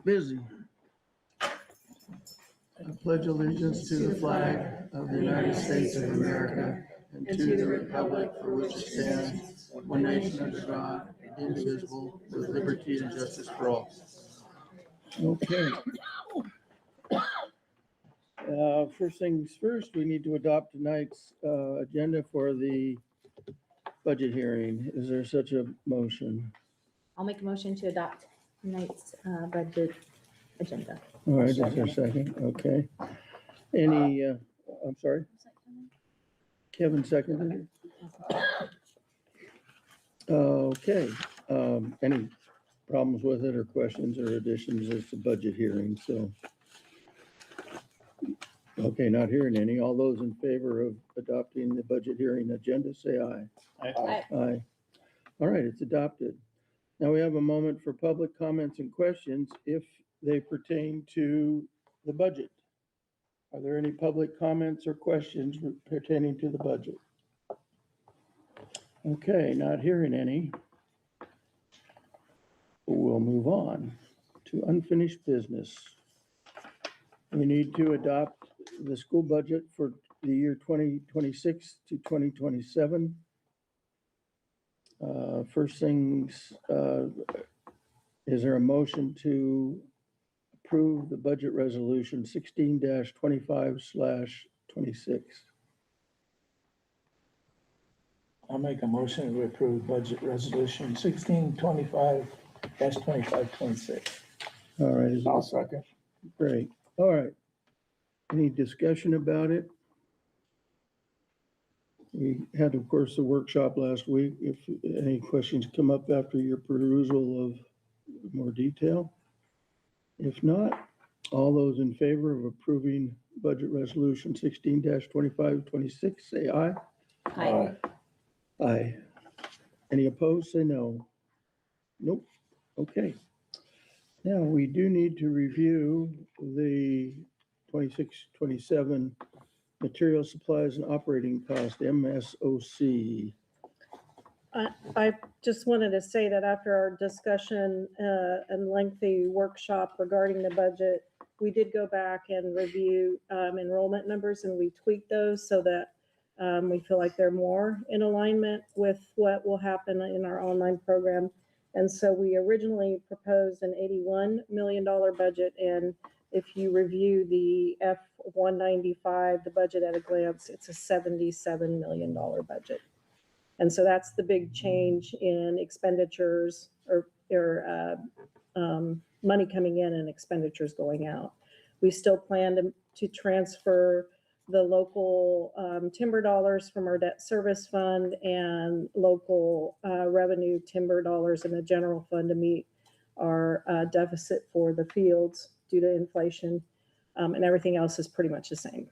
Busy. I pledge allegiance to the flag of the United States of America and to the republic for which it stands, one nation under God, indivisible, with liberty and justice for all. Okay. First things first, we need to adopt tonight's agenda for the budget hearing. Is there such a motion? I'll make a motion to adopt tonight's budget agenda. All right, is there a second? Okay. Any, I'm sorry? Kevin seconded it? Okay. Any problems with it or questions or additions? It's a budget hearing, so. Okay, not hearing any. All those in favor of adopting the budget hearing agenda, say aye. Aye. Aye. All right, it's adopted. Now we have a moment for public comments and questions if they pertain to the budget. Are there any public comments or questions pertaining to the budget? Okay, not hearing any. We'll move on to unfinished business. We need to adopt the school budget for the year 2026 to 2027. First things, is there a motion to approve the budget resolution 16-25/26? I'll make a motion to approve budget resolution 1625-2526. All right. I'll second. Great. All right. Any discussion about it? We had, of course, the workshop last week. If any questions come up after your perusal of more detail. If not, all those in favor of approving budget resolution 16-2526, say aye. Aye. Aye. Any opposed, say no. Nope. Okay. Now, we do need to review the 26-27 material supplies and operating cost, MSOC. I just wanted to say that after our discussion and lengthy workshop regarding the budget, we did go back and review enrollment numbers, and we tweaked those so that we feel like they're more in alignment with what will happen in our online program. And so we originally proposed an $81 million budget, and if you review the F-195, the budget at a glance, it's a $77 million budget. And so that's the big change in expenditures or money coming in and expenditures going out. We still plan to transfer the local timber dollars from our debt service fund and local revenue timber dollars in the general fund to meet our deficit for the fields due to inflation, and everything else is pretty much the same.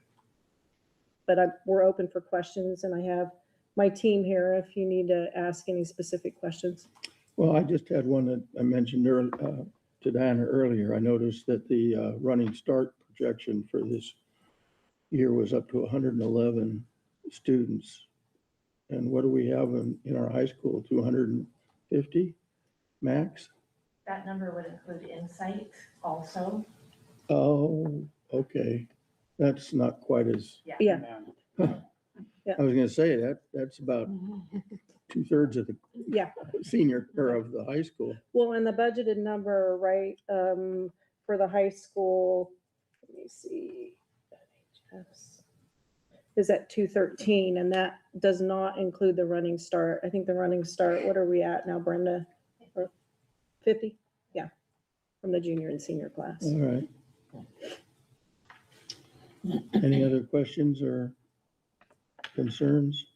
But we're open for questions, and I have my team here if you need to ask any specific questions. Well, I just had one that I mentioned to Diana earlier. I noticed that the running start projection for this year was up to 111 students. And what do we have in our high school? 250 max? That number would include Insight also. Oh, okay. That's not quite as, Yeah. I was gonna say that's about 2/3 of the senior or of the high school. Well, and the budgeted number, right, for the high school, let me see, is at 213, and that does not include the running start. I think the running start, what are we at now, Brenda? 50? Yeah, from the junior and senior class. All right. Any other questions or concerns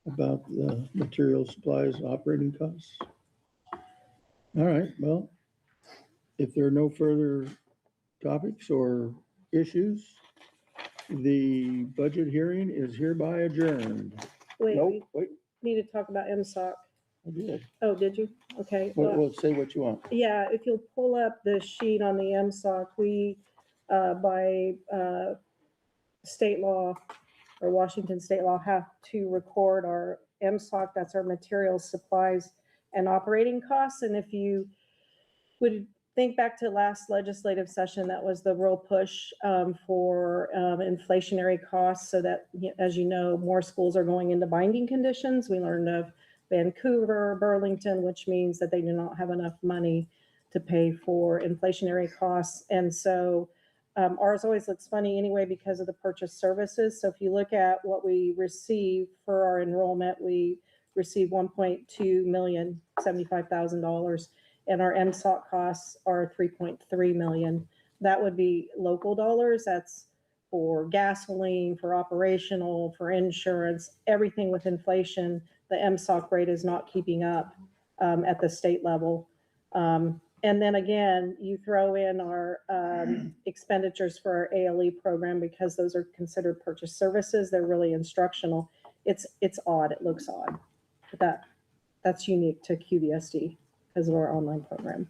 about the material supplies operating costs? All right, well, if there are no further topics or issues, the budget hearing is hereby adjourned. Wait, Nope, we wait, need to talk about MSOC. I did. Oh, did you? Okay. Well, say what you want. Yeah, if you'll pull up the sheet on the MSOC, we, by state law or Washington state law, have to record our MSOC, that's our materials, supplies, and operating costs. And if you would think back to last legislative session, that was the real push for inflationary costs so that, as you know, more schools are going into binding conditions. We learned of Vancouver, Burlington, which means that they do not have enough money to pay for inflationary costs. And so ours always looks funny anyway because of the purchase services. So if you look at what we receive for our enrollment, we receive $1.275,000, and our MSOC costs are 3.3 million. That would be local dollars. That's for gasoline, for operational, for insurance, everything with inflation. The MSOC rate is not keeping up at the state level. And then again, you throw in our expenditures for our ALE program because those are considered purchase services. They're really instructional. It's odd. It looks odd. But that's unique to QVSD because of our online program.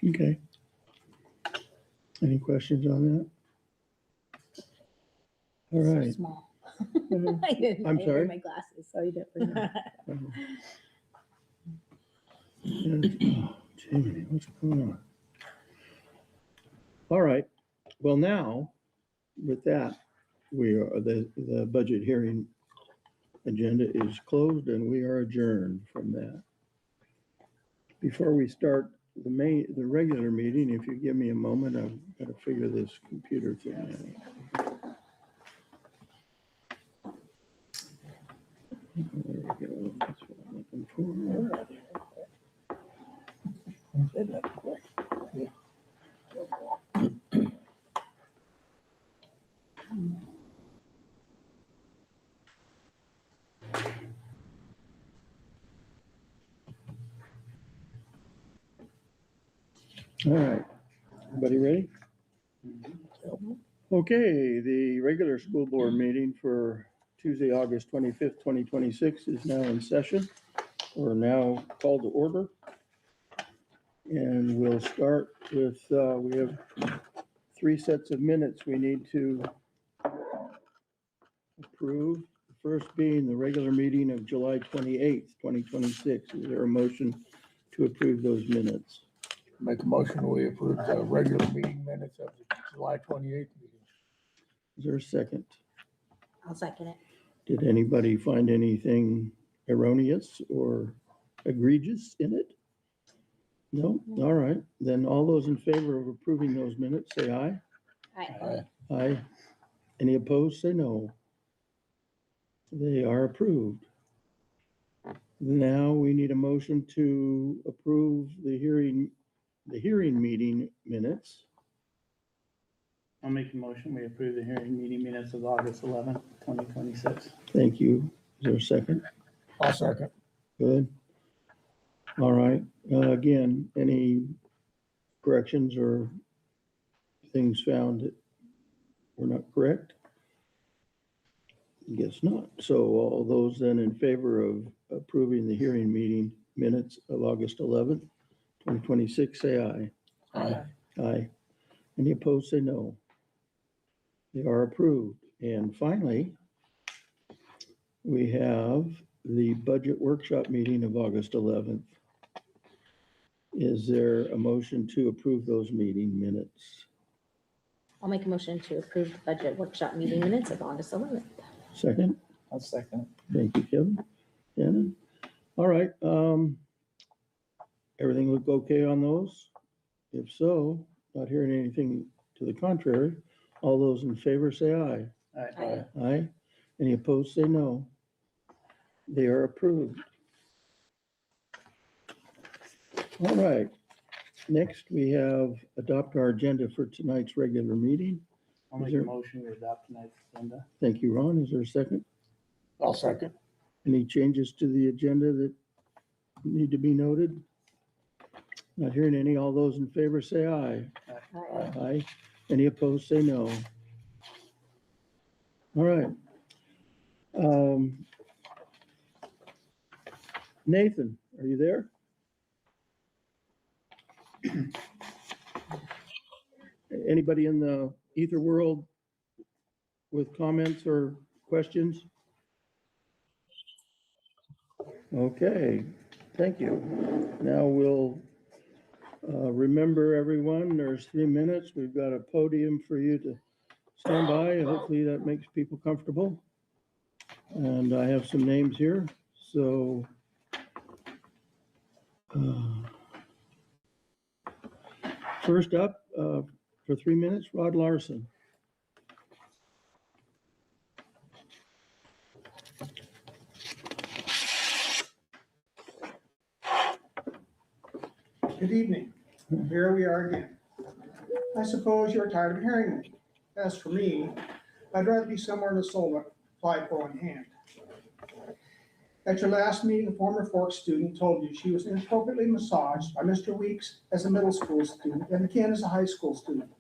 Okay. Any questions on that? All So right. small. Mhm. I didn't I'm wear sorry? my glasses. So you didn't bring that. Oh, Jiminy, what's going on? All right. Well, now, with that, the budget hearing agenda is closed and we are adjourned from that. Before we start the regular meeting, if you give me a moment, I've got to figure this computer thing out. There we go. That's what I'm looking for. Did that quick. All right. Everybody ready? Okay, the regular school board meeting for Tuesday, August 25th, 2026 is now in session, or now called to order. And we'll start with, we have 3 sets of minutes we need to approve. The first being the regular meeting of July 28th, 2026. Is there a motion to approve those minutes? Make a motion, we approve the regular meeting minutes of the July 28th meeting. Is there a second? I'll second it. Did anybody find anything erroneous or egregious in it? No? All right. Then all those in favor of approving those minutes, say aye. Aye. Aye. Any opposed, say no. They are approved. Now we need a motion to approve the hearing meeting minutes. I'll make a motion, we approve the hearing meeting minutes of August 11th, 2026. Thank you. Is there a second? I'll second. Good. All right. Again, any corrections or things found that were not correct? Guess not. So all those then in favor of approving the hearing meeting minutes of August 11th, 2026, say aye. Aye. Aye. Any opposed, say no. They are approved. And finally, we have the budget workshop meeting of August 11th. Is there a motion to approve those meeting minutes? I'll make a motion to approve the budget workshop meeting minutes of August 11th. Second? I'll second. Thank you, Kevin. Shannon? All right. Everything look okay on those? If so, not hearing anything to the contrary, all those in favor say aye. Aye. Aye. Any opposed, say no. They are approved. All right. Next, we have adopt our agenda for tonight's regular meeting. I'll make a motion, we adopt tonight's agenda. Thank you, Ron. Is there a second? I'll second. Any changes to the agenda that need to be noted? Not hearing any. All those in favor say aye. Aye. Aye. Any opposed, say no. All right. Nathan, are you there? Anybody in the ether world with comments or questions? Okay, thank you. Now we'll Remember, everyone, there's 3 minutes. We've got a podium for you to stand by. Hopefully that makes people comfortable. And I have some names here. So first up, for 3 minutes, Rod Larson. Good evening. Here we are again. I suppose you're tired of hearing me. As for me, I'd rather be somewhere in the solar flagpole in hand. At your last meeting, a former Forks student told you she was inappropriately massaged by Mr. Weeks as a middle school student and again as a high school student.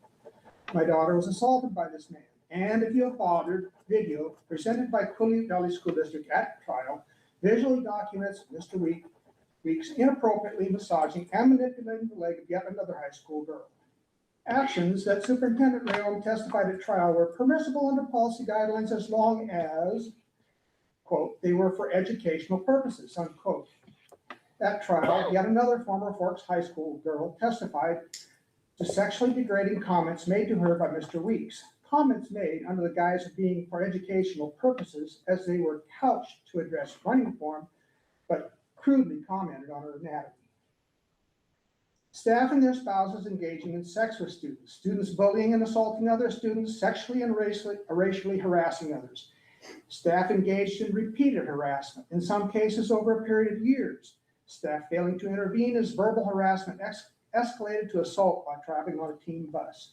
My daughter was assaulted by this man, and if you have bothered, video presented by Cooley Valley School District at trial visually documents Mr. Weeks inappropriately massaging and manipulating the leg of yet another high school girl. Actions that Superintendent Rayom testified at trial were permissible under policy guidelines as long as, quote, they were for educational purposes, unquote. At trial, yet another former Forks High School girl testified to sexually degrading comments made to her by Mr. Weeks. Comments made under the guise of being for educational purposes as they were couched to address running form, but crudely commented on her anatomy. Staff and their spouses engaging in sex with students, students bullying and assaulting other students, sexually and racially harassing others. Staff engaged in repeated harassment, in some cases over a period of years. Staff failing to intervene as verbal harassment escalated to assault while traveling on a team bus.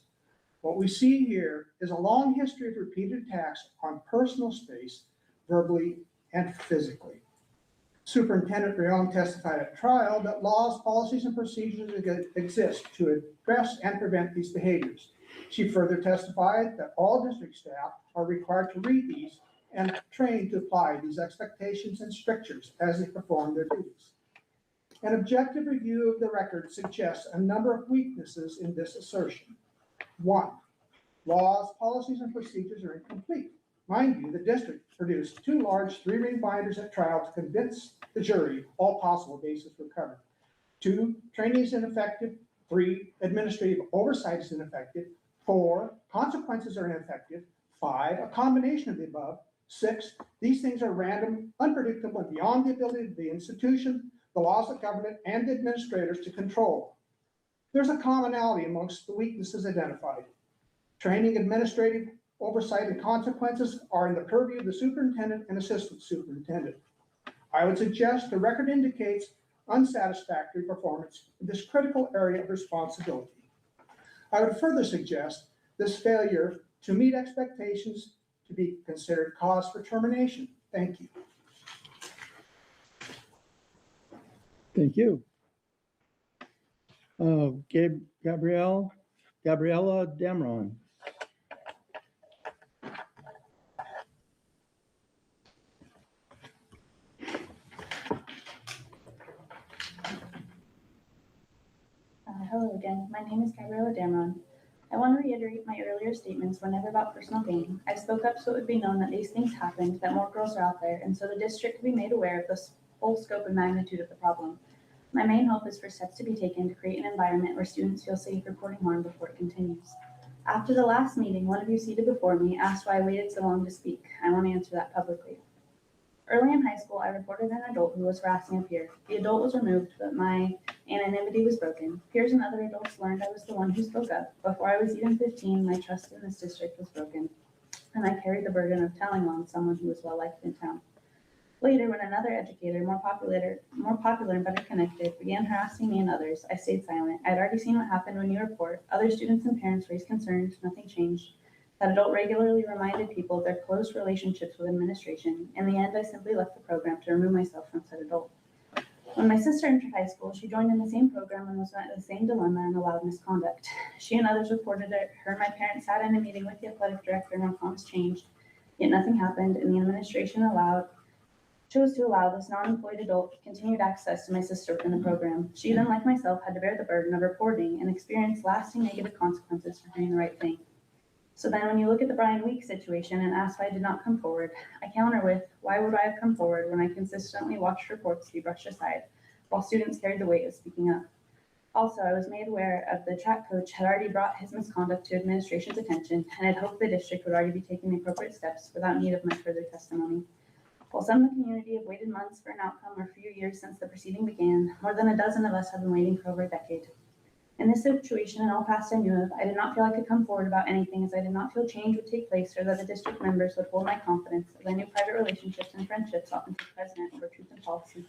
What we see here is a long history of repeated attacks on personal space, verbally and physically. Superintendent Rayom testified at trial that laws, policies, and procedures exist to address and prevent these behaviors. She further testified that all district staff are required to read these and trained to apply these expectations and strictures as they perform their duties. An objective review of the record suggests a number of weaknesses in this assertion. 1, laws, policies, and procedures are incomplete. Mind you, the district produced 2 large 3-ring binders at trial to convince the jury all possible bases were covered. 2, training is ineffective. 3, administrative oversight is ineffective. 4, consequences are ineffective. 5, a combination of the above. 6, these things are random, unpredictable, and beyond the ability of the institution, the laws of government, and the administrators to control. There's a commonality amongst the weaknesses identified. Training, administrative oversight, and consequences are in the purview of the superintendent and assistant superintendent. I would suggest the record indicates unsatisfactory performance in this critical area of responsibility. I would further suggest this failure to meet expectations to be considered cause for termination. Thank you. Thank you. Gabriella Damron. Hello again. My name is Gabriella Damron. I want to reiterate my earlier statements were never about personal gain. I spoke up so it would be known that these things happened, that more girls are out there, and so the district could be made aware of the full scope and magnitude of the problem. My main hope is for steps to be taken to create an environment where students feel safe reporting harm before it continues. After the last meeting, one of you seated before me asked why I waited so long to speak. I want to answer that publicly. Early in high school, I reported an adult who was harassing a peer. The adult was removed, but my anonymity was broken. Peers and other adults learned I was the one who spoke up. Before I was even 15, my trust in this district was broken, and I carried the burden of telling on someone who was well-liked in town. Later, when another educator, more popular and better connected, began harassing me and others, I stayed silent. I had already seen what happened when you report. Other students and parents raised concerns. Nothing changed. That adult regularly reminded people of their close relationships with administration. In the end, I simply left the program to remove myself from said adult. When my sister entered high school, she joined in the same program and was met with the same dilemma and allowed misconduct. She and others reported it. Her and my parents sat in a meeting with the athletic director and promise changed, yet nothing happened, and the administration chose to allow this non-employed adult continued access to my sister within the program. She then, like myself, had to bear the burden of reporting and experienced lasting negative consequences for doing the right thing. So then when you look at the Brian Weeks situation and ask why I did not come forward, I counter with, why would I have come forward when I consistently watched reports be brushed aside while students carried the weight of speaking up? Also, I was made aware of the track coach had already brought his misconduct to administration's attention and had hoped the district would already be taking the appropriate steps without need of much further testimony. While some in the community have waited months for an outcome or a few years since the proceeding began, more than a dozen of us have been waiting for over a decade. In this situation and all past I knew of, I did not feel I could come forward about anything as I did not feel change would take place or that the district members would hold my confidence, as I knew private relationships and friendships often take precedent over truth and policy.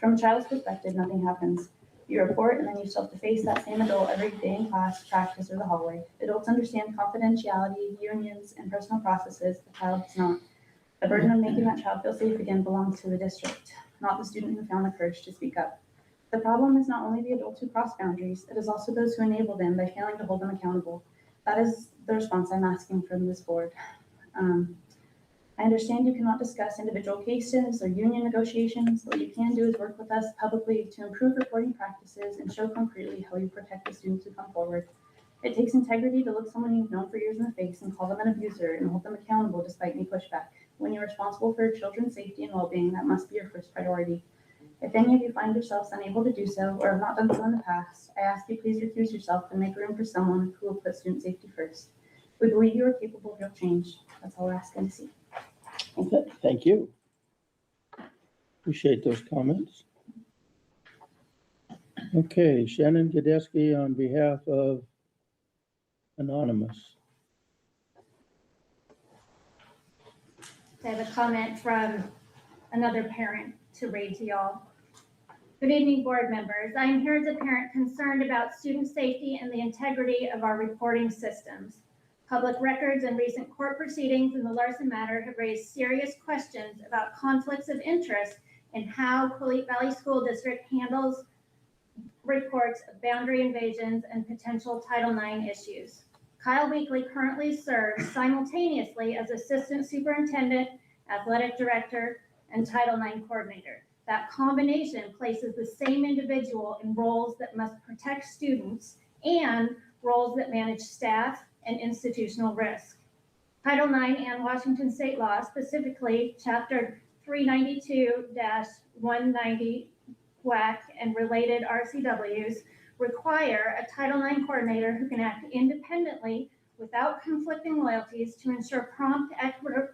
From a child's perspective, nothing happens. You report and then you still have to face that same adult every day in class, practice, or the hallway. Adults understand confidentiality, unions, and personal processes. The child does not. The burden of making that child feel safe again belongs to the district, not the student who found the courage to speak up. The problem is not only the adults who cross boundaries, it is also those who enable them by failing to hold them accountable. That is the response I'm asking from this board. I understand you cannot discuss individual cases or union negotiations. What you can do is work with us publicly to improve reporting practices and show concretely how you protect the students who come forward. It takes integrity to look someone you've known for years in the face and call them an abuser and hold them accountable despite any pushback. When you're responsible for your children's safety and well-being, that must be your first priority. If any of you find yourselves unable to do so or have not done so in the past, I ask you please recuse yourself and make room for someone who will put student safety first. We believe you are capable of real change. That's all we're asking to see. Thank you. Appreciate those comments. Okay, Shannon Gadesky on behalf of Anonymous. I have a comment from another parent to read to y'all. Good evening, board members. I am here as a parent concerned about student safety and the integrity of our reporting systems. Public records and recent court proceedings in the Larson matter have raised serious questions about conflicts of interest in how Quileute Valley School District handles reports of boundary invasions and potential Title IX issues. Kyle Weekly currently serves simultaneously as Assistant Superintendent, Athletic Director, and Title IX Coordinator. That combination places the same individual in roles that must protect students and roles that manage staff and institutional risk. Title IX and Washington state law, specifically Chapter 392-190 WAC and related RCWs, require a Title IX coordinator who can act independently without conflicting loyalties to ensure prompt,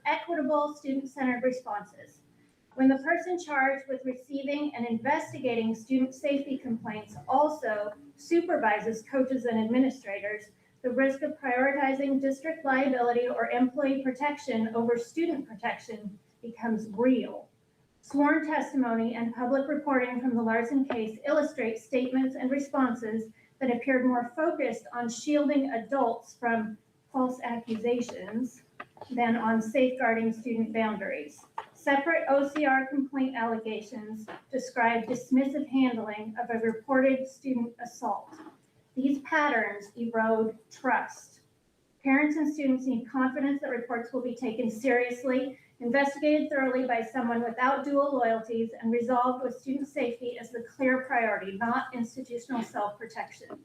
equitable, student-centered responses. When the person charged with receiving and investigating student safety complaints also supervises coaches and administrators, the risk of prioritizing district liability or employee protection over student protection becomes real. Sworn testimony and public reporting from the Larson case illustrate statements and responses that appeared more focused on shielding adults from false accusations than on safeguarding student boundaries. Separate OCR complaint allegations describe dismissive handling of a reported student assault. These patterns erode trust. Parents and students need confidence that reports will be taken seriously, investigated thoroughly by someone without dual loyalties, and resolved with student safety as the clear priority, not institutional self-protection.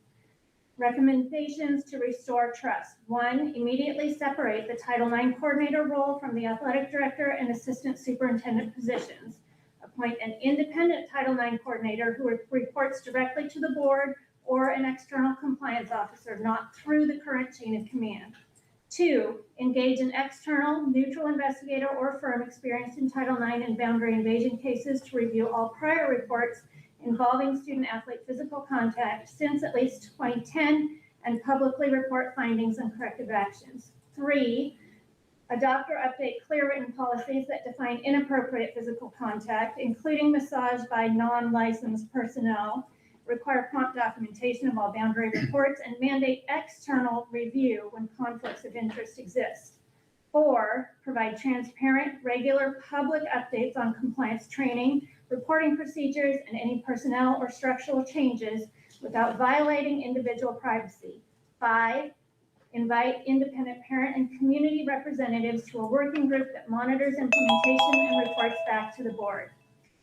Recommendations to restore trust. 1, immediately separate the Title IX coordinator role from the athletic director and assistant superintendent positions. Appoint an independent Title IX coordinator who reports directly to the board or an external compliance officer, not through the current chain of command. 2, engage an external, neutral investigator or firm experienced in Title IX and boundary invasion cases to review all prior reports involving student-athlete physical contact since at least 2010 and publicly report findings and corrective actions. 3, adopt or update clear written policies that define inappropriate physical contact, including massage by non-licensed personnel, require prompt documentation of all boundary reports, and mandate external review when conflicts of interest exist. 4, provide transparent, regular public updates on compliance training, reporting procedures, and any personnel or structural changes without violating individual privacy. 5, invite independent parent and community representatives to a working group that monitors implementation and reports back to the board.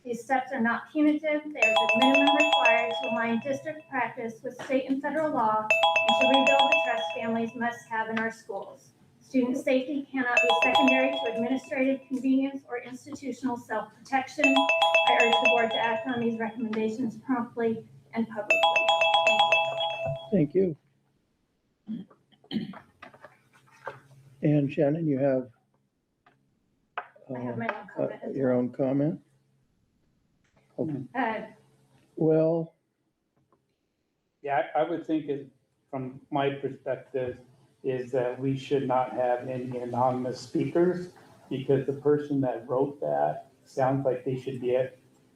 These steps are not punitive. They are the minimum required to align district practice with state and federal law and to rebuild the trust families must have in our schools. Student safety cannot be secondary to administrative convenience or institutional self-protection. I urge the board to act on these recommendations promptly and publicly. Thank Thank you. And Shannon, you have I have my own comment as your well. own comment? Uh, Well, Yeah, I would think it, from my perspective, is that we should not have any anonymous speakers, because the person that wrote that sounds like they should be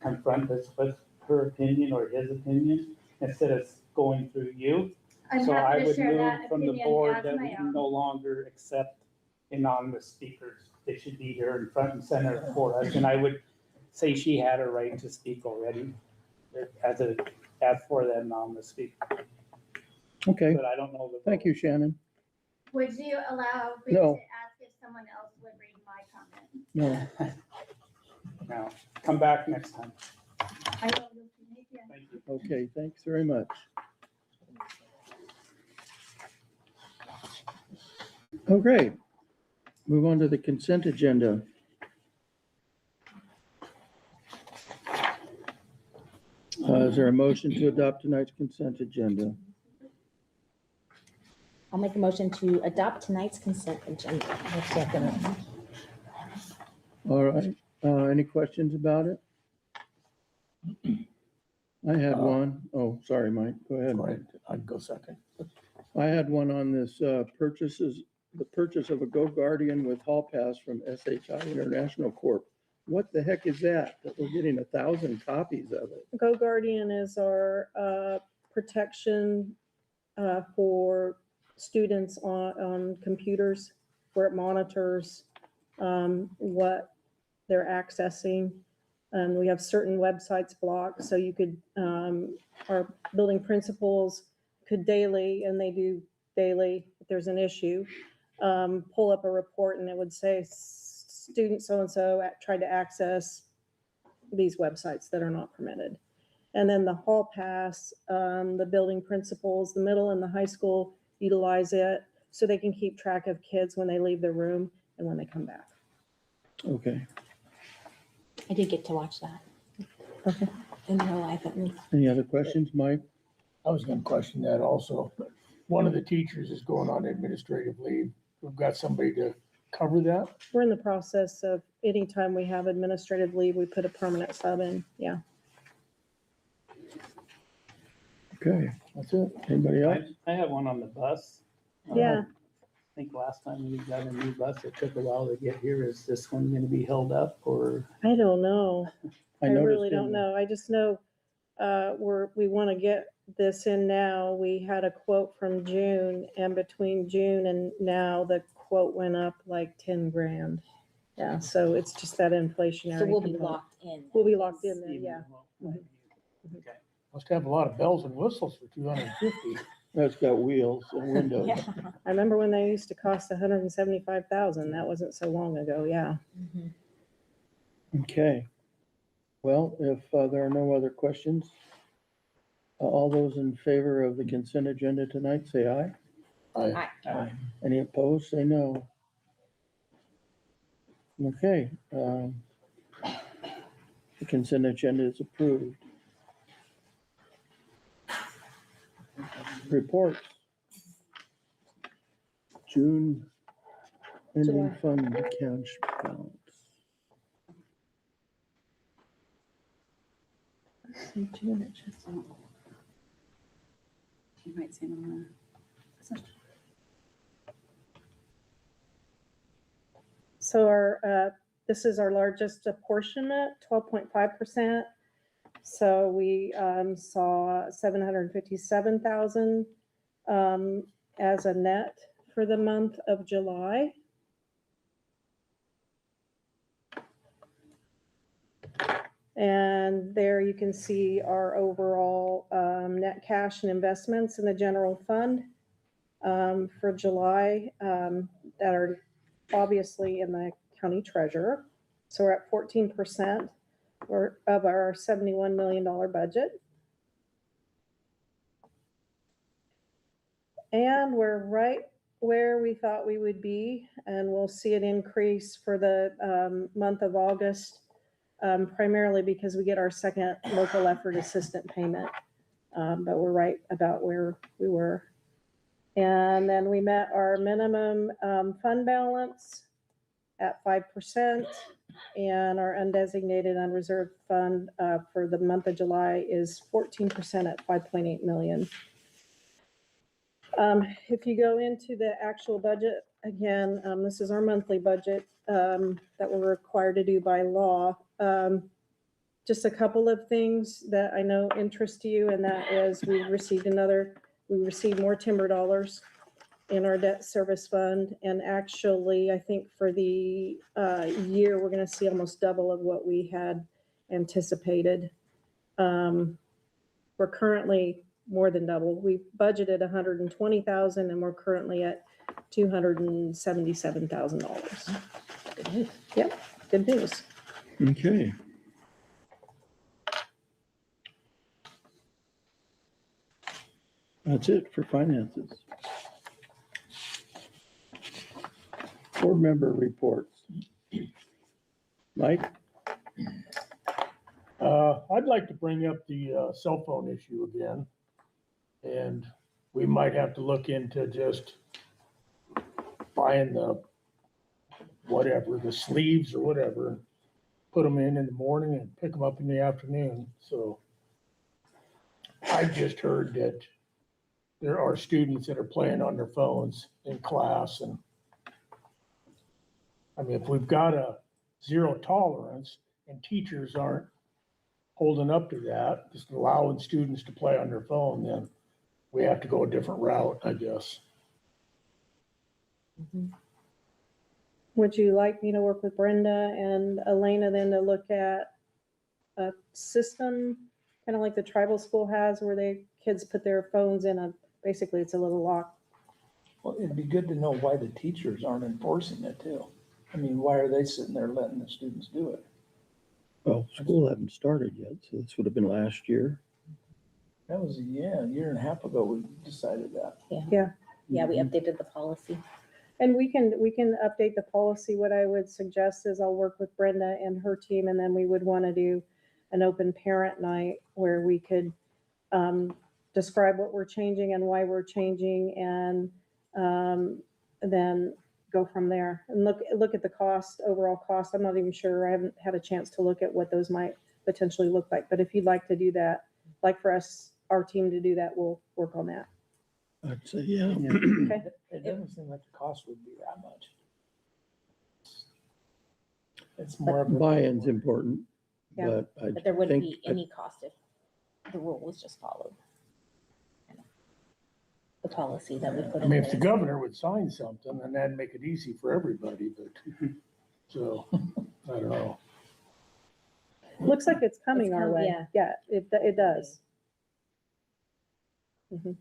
confront us with her opinion or his opinion, instead of going through you. I'm So I happy to would share move that from the opinion board as that my we own. no longer accept anonymous speakers. They should be here in front and center for us, and I would say she had a right to speak already as for that anonymous speaker, okay, but I don't know the. thank you, Shannon. Would you allow me No. to ask if someone else would read my comment? No, Now, come back next time. I will, thank you. Thank you. okay, thanks very much. Oh, great. Move on to the consent agenda. Is there a motion to adopt tonight's consent agenda? I'll make a motion to adopt tonight's consent agenda. I'll second it. All right, any questions about it? I had one. Oh, sorry, Mike, go ahead. Go ahead, I'd go second. I had one on this, the purchase of a Go Guardian with hall pass from SHI International Corp. What the heck is that? That we're getting 1,000 copies of it? Go Guardian is our protection for students on computers, where it monitors what they're accessing. We have certain websites blocked, so you could, our building principals could daily, and they do daily, if there's an issue, pull up a report and it would say, student so-and-so tried to access these websites that are not permitted. And then the hall pass, the building principals, the middle and the high school utilize it so they can keep track of kids when they leave their room and when they come back. Okay, I did get to watch that. Okay. In real life at least. any other questions, Mike? I was gonna question that also. One of the teachers is going on administrative leave. We've got somebody to cover that. We're in the process of, anytime we have administrative leave, we put a permanent sub in, yeah. Okay, That's it. anybody else? I have one on the bus. Yeah. I think last time we got a new bus, it took a while to get here. Is this one gonna be held up, or? I don't know. I noticed really in don't the- know. I just know we want to get this in now. We had a quote from June, and between June and now, the quote went up like 10 grand. Yeah, so it's just that inflationary. So we'll be component. locked in. We'll be locked in there, even yeah. though- Mhm. Okay. Must have a lot of bells and whistles for 250. That's got wheels and windows. Yeah. I remember when they used to cost 175,000. That wasn't so long ago, yeah. Mhm. Okay. Well, if there are no other questions, all those in favor of the consent agenda tonight, say aye. I, Any opposed, say no. Okay. The consent agenda is approved. Reports. June ending July. fund cash balance. You might see them on So our, this is our largest apportionment, 12.5%. So we saw 757,000 as a net for the month of July. And there you can see our overall net cash and investments in the general fund for July that are obviously in the county treasurer. So we're at 14% of our $71 million budget. And we're right where we thought we would be, and we'll see an increase for the month of August, primarily because we get our second local effort assistant payment but we're right about where we were. And then we met our minimum fund balance at 5%, and our undesignated unreserved fund for the month of July is 14% at 5.8 million. If you go into the actual budget, again, this is our monthly budget that we're required to do by law. Just a couple of things that I know interest you, and that is we received more timber dollars in our debt service fund. And actually, I think for the year, we're gonna see almost double of what we had anticipated. We're currently more than double. We budgeted 120,000 and we're currently at $277,000. Good news. Yep, good news. Okay. That's it for finances. Board member reports. Mike? I'd like to bring up the cell phone issue again. And we might have to look into just buying the sleeves or whatever, and put them in the morning and pick them up in the afternoon. So I've just heard that there are students that are playing on their phones in class. And I mean, if we've got a zero tolerance and teachers aren't holding up to that, just allowing students to play on their phone, then we have to go a different route, I guess. Would you like me to work with Brenda and Elena then to look at a system, kind of like the tribal school has, where kids put their phones in basically it's a little lock? Well, it'd be good to know why the teachers aren't enforcing it too. I mean, why are they sitting there letting the students do it? Well, school hadn't started yet, so this would have been last year. That was a year and a half ago we decided that. Yeah, we updated the policy. And we can update the policy. What I would suggest is I'll work with Brenda and her team, and then we would want to do an open parent night where we could describe what we're changing and why we're changing, and then go from there and look at the cost, overall cost. I'm not even sure. I haven't had a chance to look at what those might potentially look like. But if you'd like to do that, like for us, our team to do that, we'll work on that. I'd say, yeah. Okay. It doesn't seem like the cost would be that much. It's more of a Buy-in's important, Yeah. But there wouldn't be any cost if the rule was just followed. The policy that we put I in mean, if the there. governor would sign something, then that'd make it easy for everybody, but, so, I don't know. Looks like it's coming our way. yeah. Yeah, it does. Mhm.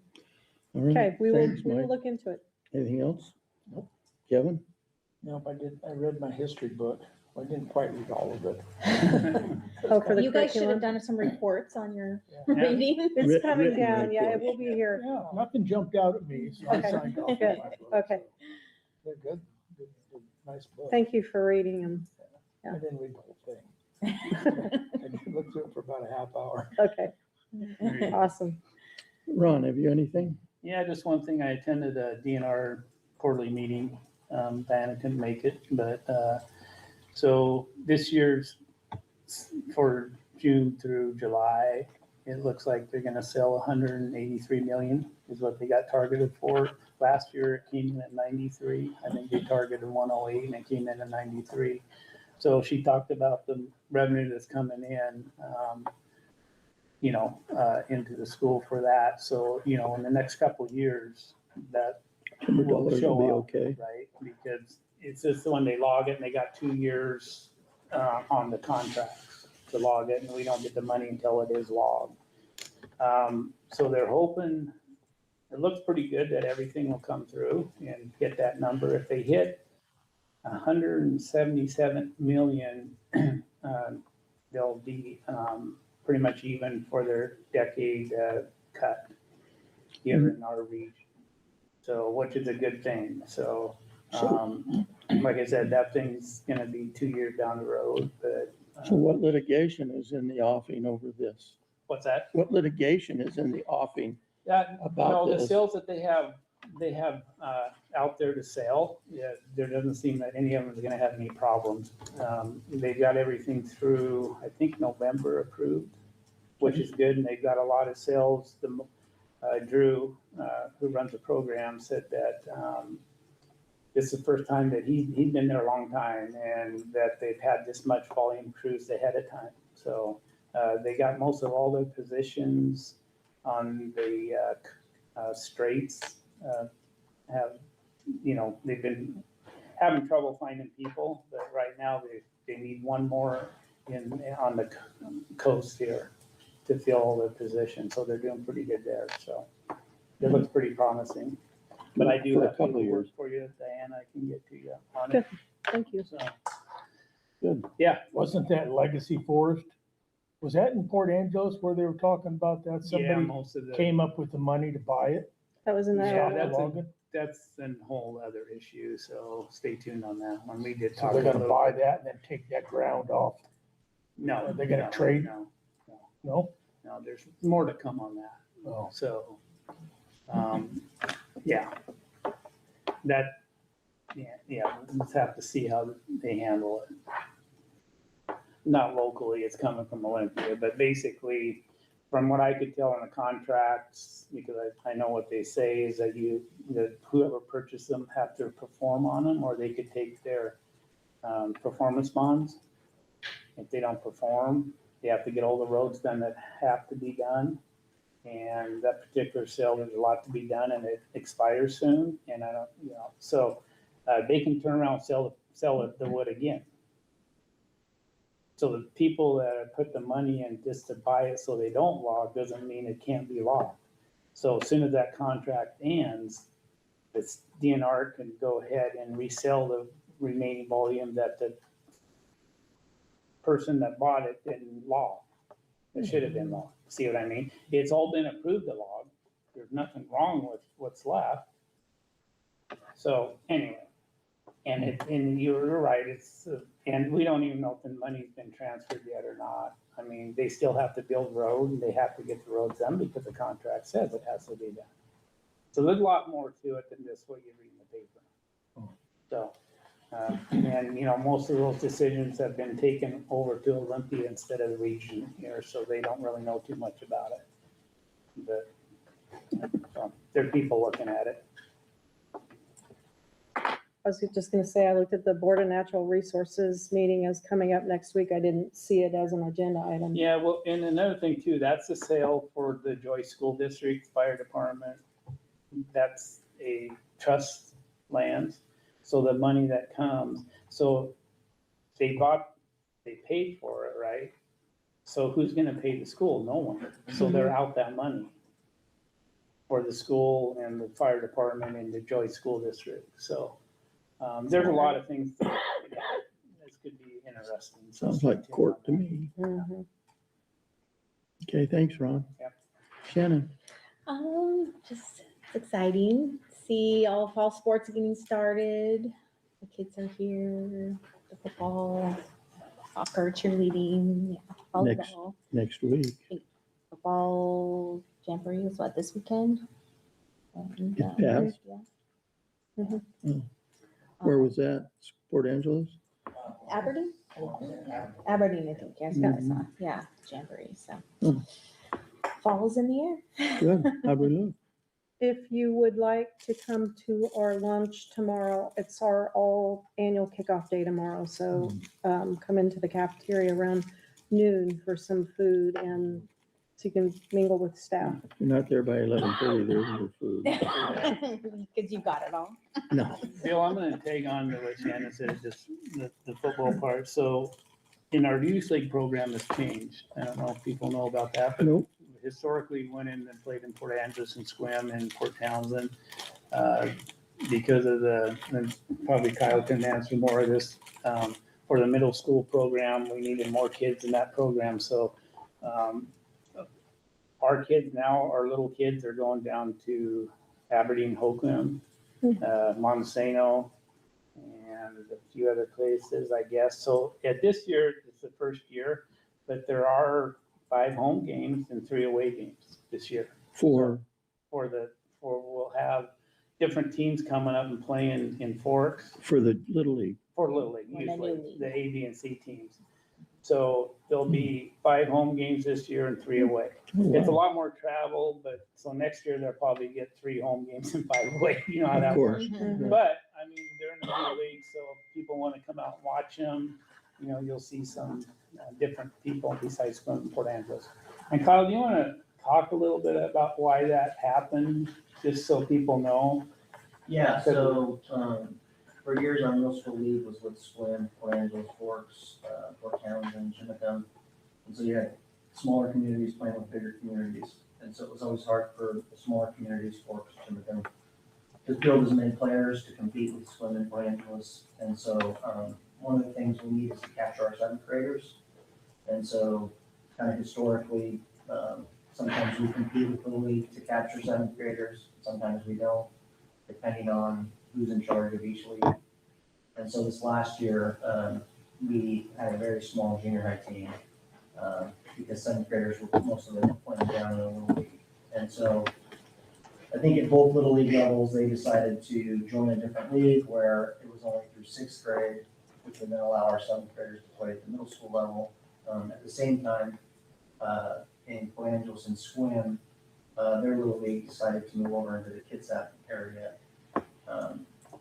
All right, Okay, we thanks, will Mike. look into it. Anything else? Nope. Kevin? Nope, I read my history book. I didn't quite read all of it. Oh, for the You guys should have curriculum? done some reports on your Yeah. reading. It's Writ- coming written down. Yeah, it report. will be here. Yeah, nothing jumped out at me, so I Okay, signed off on good, my book. okay. They're good, nice book. Thank you for reading them. I didn't read the whole thing. I did look through it for about a half hour. Okay, awesome. Ron, have you anything? Yeah, just one thing, I attended a DNR quarterly meeting. Diana couldn't make it, but, so this year's for June through July, it looks like they're gonna sell 183 million is what they got targeted for. Last year it came in at 93. I think they targeted 108 and it came in at 93. So she talked about the revenue that's coming in, into the school for that. So, in the next couple of years, that Timber will dollars show will be up, okay. right? Because it's just when they log it and they got 2 years on the contracts to log it, and we don't get the money until it is logged. So they're hoping, it looks pretty good that everything will come through and hit that number. If they hit 177 million, they'll be pretty much even for their decade cut here in our region. So, which is a good thing. So, like I said, that thing's gonna be 2 years down the road, but. So what litigation is in the offing over this? What's that? What litigation is in the offing? About No, the this. sales that they have out there to sell, yeah, there doesn't seem that any of them is gonna have any problems. They've got everything through, I think, November approved, which is good, and they've got a lot of sales. Drew, who runs the program, said that this is the first time that he'd been there a long time, and that they've had this much volume cruised ahead of time. So they got most of all their positions on the straights. Have, they've been having trouble finding people, but right now they need one more on the coast here to fill all their positions, so they're doing pretty good there, so it looks pretty promising. But I do For a have couple of paperwork years. for you, Diane, I can get to you on Good. it, Thank you. so. Good. Yeah, Wasn't that Legacy Forest? Was that in Port Angeles where they were talking about that? yeah, Somebody most of the. came up with the money to buy it? That was in that. Yeah, area. that's a whole other issue, so stay tuned on that one. We did So talk. they're a gonna little buy bit. that and then take that ground off? No. Are they gonna no, trade? No, No? there's more to come on that. Oh. So, yeah. That, yeah, we'll just have to see how they handle it. Not locally, it's coming from Olympia, but basically, from what I could tell in the contracts, because I know what they say is that that whoever purchased them have to perform on them, or they could take their performance bonds. If they don't perform, they have to get all the roads done that have to be done. And that particular sale, there's a lot to be done, and it expires soon, and I don't, so they can turn around and sell the wood again. So the people that put the money in just to buy it so they don't log doesn't mean it can't be logged. So as soon as that contract ends, this DNR can go ahead and resell the remaining volume that the person that bought it didn't log. It should have been logged. See what I mean? It's all been approved to log. There's nothing wrong with what's left. So anyway, and you're right, and we don't even know if the money's been transferred yet or not. I mean, they still have to build road, and they have to get the roads done because the contract says it has to be done. So there's a lot more to it than just what you read in the paper. So, and most of those decisions have been taken over to Olympia instead of the region here, so they don't really know too much about it. But so there are people looking at it. I was just gonna say, I looked at the Board of Natural Resources meeting as coming up next week. I didn't see it as an agenda item. Yeah, well, and another thing too, that's a sale for the Joyce School District Fire Department. That's a trust land, so the money that comes, so they paid for it, right? So who's gonna pay the school? No one. So they're out that money for the school and the fire department and the Joyce School District, so. There's a lot of things that, this could be interesting. So Sounds stay like tuned court to on me. Mhm. Okay, thanks, Ron. Yep. Shannon, Just it's exciting. See all fall sports getting started. The kids are here. The football, soccer, cheerleading, volleyball, next week. football, jamboree is what, this weekend? And, It passed. yeah. Where was that? Port Angeles? Aberdeen? Aberdeen, I think. Yes, yeah, jamboree. So Hmm. fall's in the air. Good. How'd we look? If you would like to come to our lunch tomorrow, it's our all annual kickoff day tomorrow. So come into the cafeteria around noon for some food and so you can mingle with staff. You're not there by 11:30, there's no food. Because you got it all. No. Bill, I'm gonna tag on to what Shannon said, just the football part. So in our youth league program has changed. I don't know if people know about that, but Nope. historically went in and played in Port Angeles and Sequim and Port Townsend. Because of and probably Kyle can answer more of this, for the middle school program, we needed more kids in that program. So our kids now, our little kids are going down to Aberdeen, Hoquiam, Montesano, and a few other places, I guess. So at this year, it's the first year, but there are 5 home games and 3 away games this year. For, We'll have different teams coming up and playing in Forks for the Little League. for Little League, For the usually, new league. the A, B, and C teams. So there'll be 5 home games this year and 3 away. It's a lot more travel, but so next year they'll probably get 3 home games and 5 away, you know how Of that works. course. Mhm. But, I mean, they're in the Little League, so if people want to come out and watch them, you know, you'll see some different people besides going to Port Angeles. And Kyle, do you want to talk a little bit about why that happened, just so people know? Yeah, so, for years, our middle school league was with Swim, Port Angeles, Forks, Fort Townsend, Jimmico. And so you had smaller communities playing with bigger communities. And so it was always hard for the smaller communities, Forks, Jimmico, to build as many players to compete with Swim in Port Angeles. And so, one of the things we need is to capture our 7th graders. And so, kind of historically, sometimes we compete with the league to capture 7th graders, sometimes we don't, depending on who's in charge of each league. And so this last year, we had a very small junior high team, because 7th graders were most of them playing down in the Little League. And so I think at both Little League levels, they decided to join a different league where it was only through 6th grade, which would then allow our 7th graders to play at the middle school level. At the same time, in Port Angeles and Swim, their Little League decided to move over into the Kitsap area,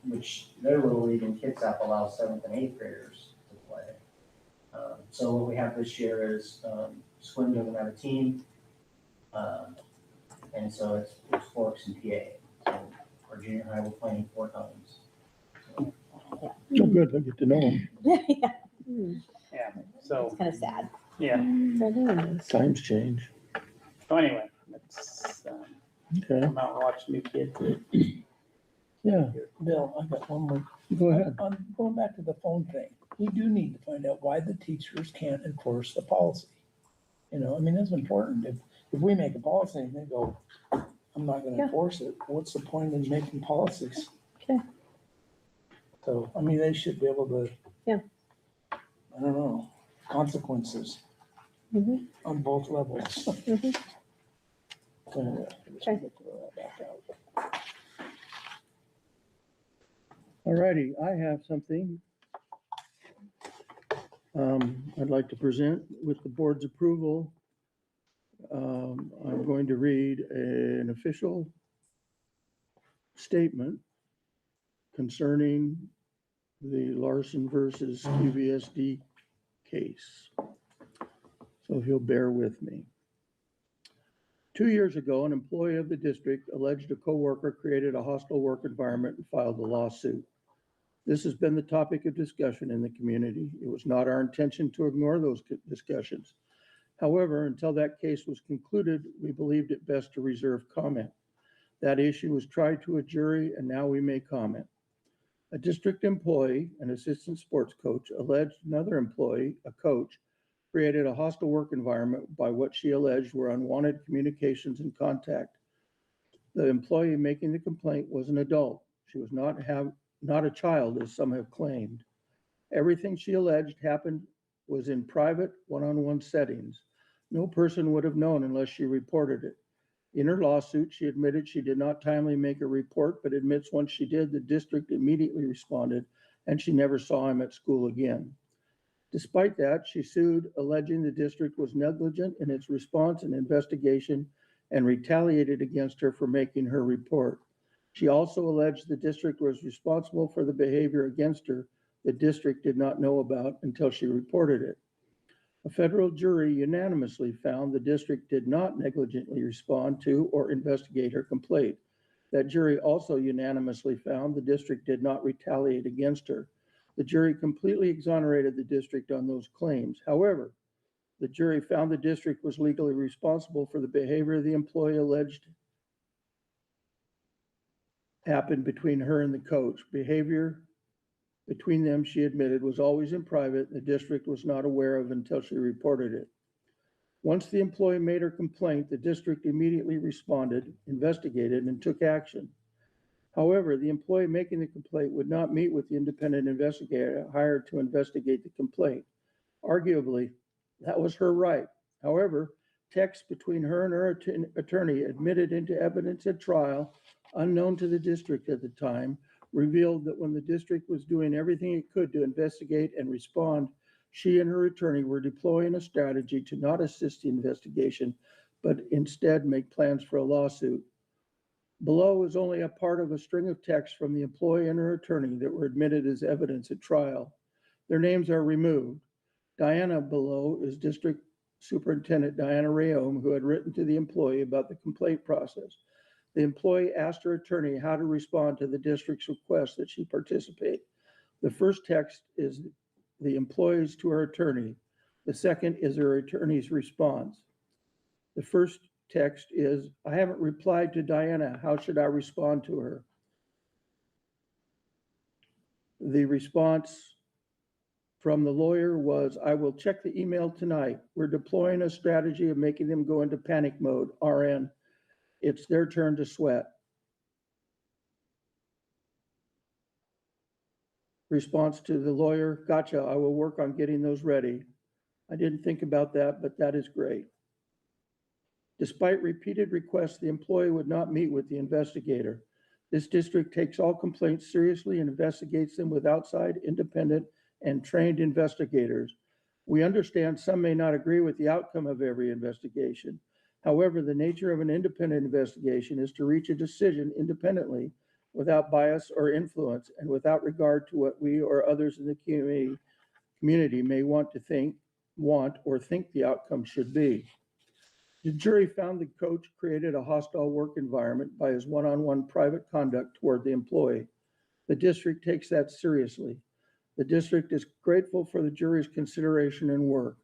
which their Little League in Kitsap allows 7th and 8th graders to play. So what we have this year is Swim doesn't have a team, and so it's Forks and PA. So our junior high will play in 4 times. So, Oh, good, I get to know them. Yeah, Yeah, so, it's kind of sad. yeah, But anyways. Times change. so anyway, let's Okay, come out and watch new kids. yeah, Bill, I got one more. go ahead. On going back to the phone thing, we do need to find out why the teachers can't enforce the policy. You know, I mean, it's important. If we make a policy and they go, I'm not gonna Yeah. enforce it, what's the point in making policies? Okay. So, I mean, they should be able to. Yeah. I don't know, consequences Mhm. on both levels. Mhm. So anyway, I just wanted to throw that back out. All righty, I have something I'd like to present with the board's approval. I'm going to read an official statement concerning the Larson versus QVSD case. So if you'll bear with me. 2 years ago, an employee of the district alleged a coworker created a hostile work environment and filed a lawsuit. This has been the topic of discussion in the community. It was not our intention to ignore those discussions. However, until that case was concluded, we believed it best to reserve comment. That issue was tried to a jury, and now we may comment. A district employee, an assistant sports coach, alleged another employee, a coach, created a hostile work environment by what she alleged were unwanted communications and contact. The employee making the complaint was an adult. She was not a child, as some have claimed. Everything she alleged happened was in private, one-on-one settings. No person would have known unless she reported it. In her lawsuit, she admitted she did not timely make a report, but admits once she did, the district immediately responded, and she never saw him at school again. Despite that, she sued, alleging the district was negligent in its response and investigation and retaliated against her for making her report. She also alleged the district was responsible for the behavior against her the district did not know about until she reported it. A federal jury unanimously found the district did not negligently respond to or investigate her complaint. That jury also unanimously found the district did not retaliate against her. The jury completely exonerated the district on those claims. However, the jury found the district was legally responsible for the behavior the employee alleged happened between her and the coach. Behavior between them, she admitted, was always in private. The district was not aware of until she reported it. Once the employee made her complaint, the district immediately responded, investigated, and took action. However, the employee making the complaint would not meet with the independent investigator hired to investigate the complaint. Arguably, that was her right. However, Text between her and her attorney admitted into evidence at trial, unknown to the district at the time, revealed that when the district was doing everything it could to investigate and respond, she and her attorney were deploying a strategy to not assist the investigation, but instead make plans for a lawsuit. Below is only a part of a string of texts from the employee and her attorney that were admitted as evidence at trial. Their names are removed. Diana below is District Superintendent Diana Rayom, who had written to the employee about the complaint process. The employee asked her attorney how to respond to the district's request that she participate. The first text is the employee's to her attorney. The second is her attorney's response. The first text is, I haven't replied to Diana. How should I respond to her? The response from the lawyer was, I will check the email tonight. We're deploying a strategy of making them go into panic mode, RN. It's their turn to sweat. Response to the lawyer, gotcha, I will work on getting those ready. I didn't think about that, but that is great. Despite repeated requests, the employee would not meet with the investigator. This district takes all complaints seriously and investigates them with outside, independent, and trained investigators. We understand some may not agree with the outcome of every investigation. However, the nature of an independent investigation is to reach a decision independently, without bias or influence, and without regard to what we or others in the community may want or think the outcome should be. The jury found the coach created a hostile work environment by his one-on-one private conduct toward the employee. The district takes that seriously. The district is grateful for the jury's consideration and work.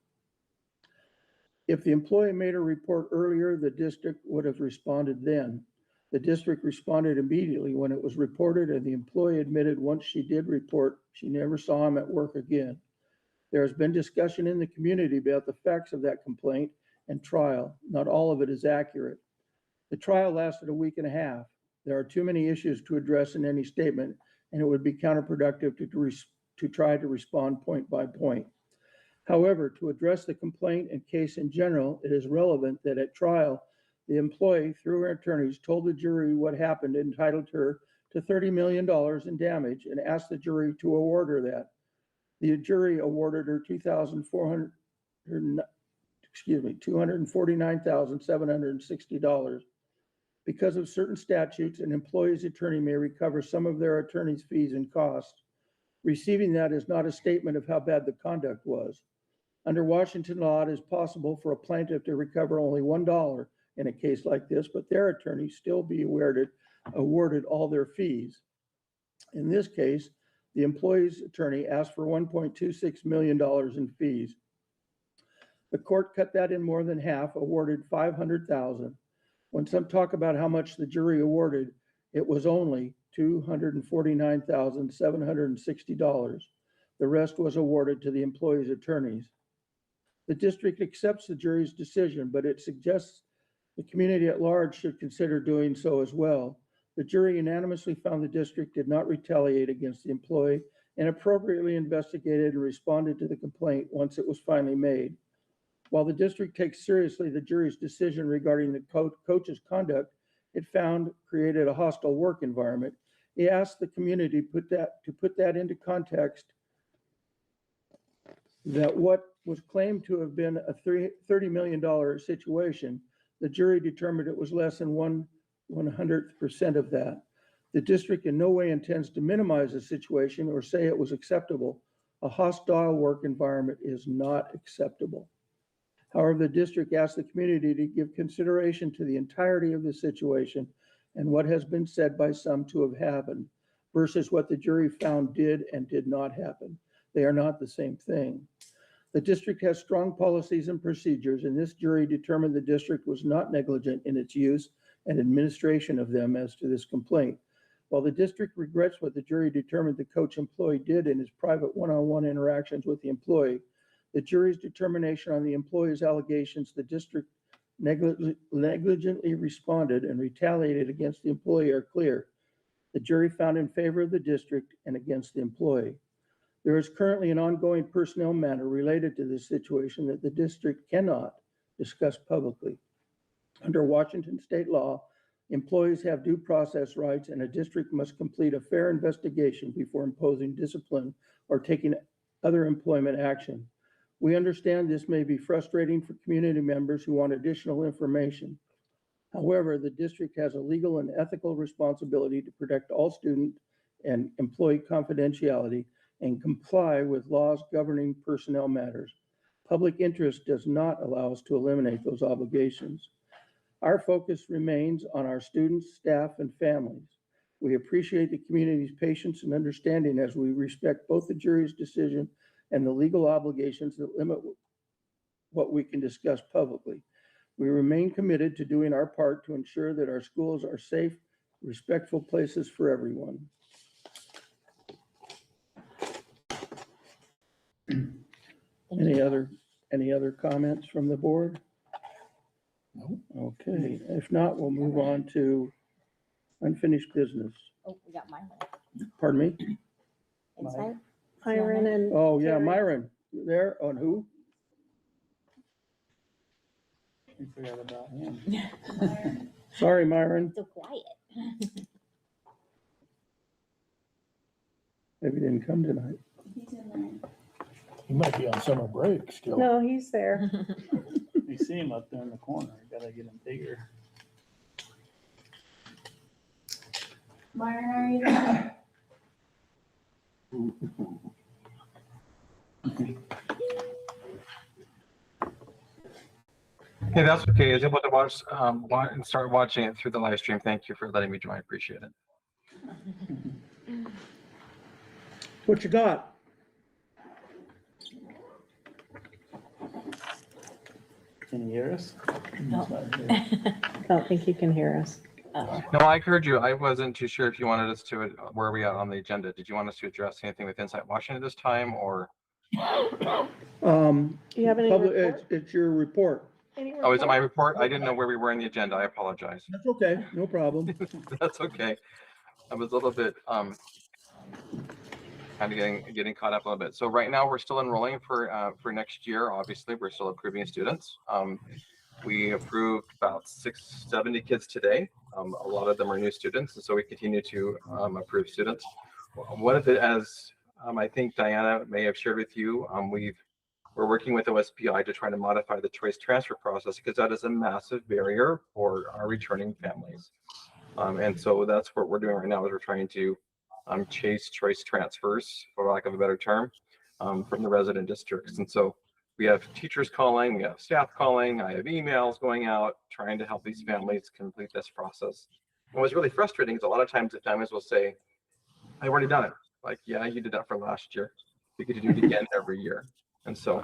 If the employee made a report earlier, the district would have responded then. The district responded immediately when it was reported, and the employee admitted once she did report, she never saw him at work again. There has been discussion in the community about the facts of that complaint and trial. Not all of it is accurate. The trial lasted a week and a half. There are too many issues to address in any statement, and it would be counterproductive to try to respond point by point. However, to address the complaint and case in general, it is relevant that at trial, the employee, through her attorneys, told the jury what happened, entitled her to $30 million in damage, and asked the jury to award her that. The jury awarded her $249,760. Because of certain statutes, an employee's attorney may recover some of their attorney's fees and costs. Receiving that is not a statement of how bad the conduct was. Under Washington law, it is possible for a plaintiff to recover only $1 in a case like this, but their attorney still be awarded all their fees. In this case, the employee's attorney asked for $1.26 million in fees. The court cut that in more than half, awarded $500,000. When some talk about how much the jury awarded, it was only $249,760. The rest was awarded to the employee's attorneys. The district accepts the jury's decision, but it suggests the community at large should consider doing so as well. The jury unanimously found the district did not retaliate against the employee and appropriately investigated and responded to the complaint once it was finally made. While the district takes seriously the jury's decision regarding the coach's conduct, it found created a hostile work environment. He asked the community to put that into context, that what was claimed to have been a $30 million situation, the jury determined it was less than 1/100% of that. The district in no way intends to minimize the situation or say it was acceptable. A hostile work environment is not acceptable. However, the district asked the community to give consideration to the entirety of the situation and what has been said by some to have happened versus what the jury found did and did not happen. They are not the same thing. The district has strong policies and procedures, and this jury determined the district was not negligent in its use and administration of them as to this complaint. While the district regrets what the jury determined the coach employee did in his private one-on-one interactions with the employee, the jury's determination on the employee's allegations the district negligently responded and retaliated against the employee are clear. The jury found in favor of the district and against the employee. There is currently an ongoing personnel matter related to this situation that the district cannot discussed publicly. Under Washington state law, employees have due process rights, and a district must complete a fair investigation before imposing discipline or taking other employment action. We understand this may be frustrating for community members who want additional information. However, the district has a legal and ethical responsibility to protect all student and employee confidentiality and comply with laws governing personnel matters. Public interest does not allow us to eliminate those obligations. Our focus remains on our students, staff, and families. We appreciate the community's patience and understanding as we respect both the jury's decision and the legal obligations that limit what we can discuss publicly. We remain committed to doing our part to ensure that our schools are safe, respectful places for everyone. Any other comments from the board? No. Okay, if not, we'll move on to unfinished business. Oh, we got Myron. Pardon me? Inside? Myron and. Oh, yeah, Terry. Myron, you there on who? We forgot about him. Sorry, Myron, So quiet. maybe he didn't come tonight. He's in there. He might be on summer break still. No, he's there. You see him up there in the corner, gotta get him bigger. Myron, are you there? Okay, that's okay. I was able to watch and start watching it through the live stream. Thank you for letting me join. I appreciate it. What you got? Can you hear us? I don't think he can hear us. No, I heard you. I wasn't too sure if you wanted us to, where are we at on the agenda? Did you want us to address anything with Insight Washington this time, or? Do you have any report? It's your report. Any Oh, is it my report? report? I didn't know where we were in the agenda. I apologize. That's okay, no problem. That's okay. I was a little bit, kind of getting caught up a little bit. So right now we're still enrolling for next year. Obviously, we're still approving students. We approved about 670 kids today. A lot of them are new students, and so we continue to approve students. One of it, as I think Diana may have shared with you, we're working with OSPI to try to modify the choice transfer process, because that is a massive barrier for our returning families. And so that's what we're doing right now, is we're trying to chase choice transfers, for lack of a better term, from the resident districts. And so we have teachers calling, we have staff calling, I have emails going out, trying to help these families complete this process. And what's really frustrating is a lot of times the families will say, I've already done it. Like, yeah, you did that for last year. You get to do it again every year. And so,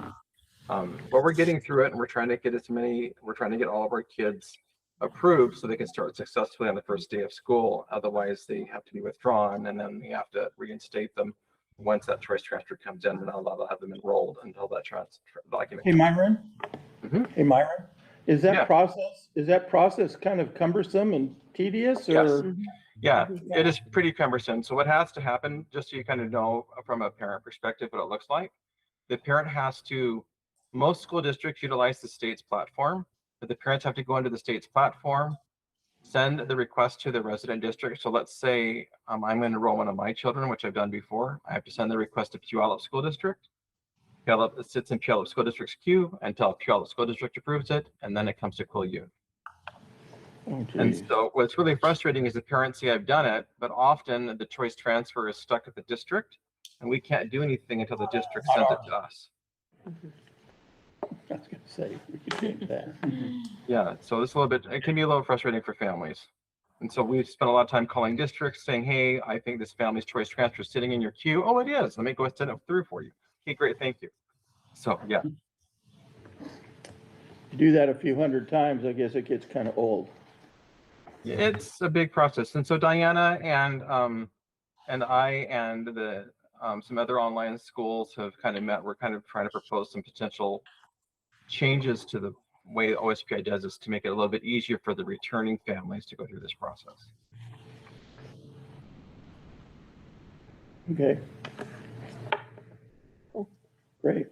but we're getting through it, and we're trying to get all of our kids approved so they can start successfully on the first day of school. Otherwise, they have to be withdrawn, and then we have to reinstate them once that choice transfer comes in, and I'll have them enrolled until that transfer document. Hey, Myron? Mhm. Hey, Myron, is Yeah. that process kind of cumbersome and tedious, or? Yes. Yeah, it is pretty cumbersome. So what has to happen, just so you kind of know from a parent perspective what it looks like, the parent has to, most school districts utilize the state's platform, but the parents have to go into the state's platform, send the request to the resident district. So let's say I'm going to enroll one of my children, which I've done before. I have to send the request to Puyallup School District. Puyallup, it sits in Puyallup School District's queue until Puyallup School District approves it, and then it comes to Cool Youth. Oh, And geez. so what's really frustrating is the parents say I've done it, but often the choice transfer is stuck at the district, and we can't do anything until the district sends it to us. I was gonna say, we could change that. Yeah, so it's a little bit, it can be a little frustrating for families. And so we've spent a lot of time calling districts saying, hey, I think this family's choice transfer is sitting in your queue. Oh, it is. Let me go send it through for you. Okay, great, thank you. So, yeah. You do that a few hundred times, I guess it gets kind of old. It's a big process. And so Diana and I and the some other online schools have kind of met. We're kind of trying to propose some potential changes to the way OSPI does this to make it a little bit easier for the returning families to go through this process. Okay. Great.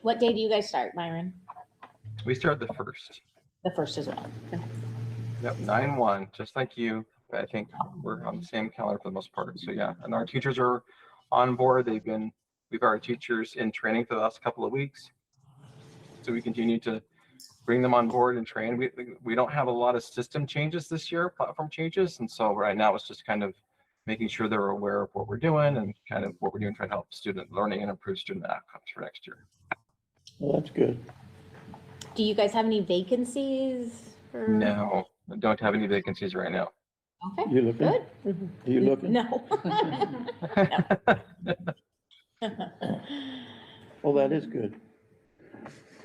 What day do you guys start, Myron? We start the first. The first as well. Yep, 9/1, just like you. I think we're on the same calendar for the most part. So yeah, and our teachers are on board. We've got our teachers in training for the last couple of weeks. So we continue to bring them on board and train. We don't have a lot of system changes this year, platform changes. And so right now it's just kind of making sure they're aware of what we're doing and kind of what we're doing, trying to help student learning and improve student outcomes for next year. Well, that's good. Do you guys have any vacancies? No, I don't have any vacancies right now. Okay, You looking? good. Are you looking? No. Well, that is good.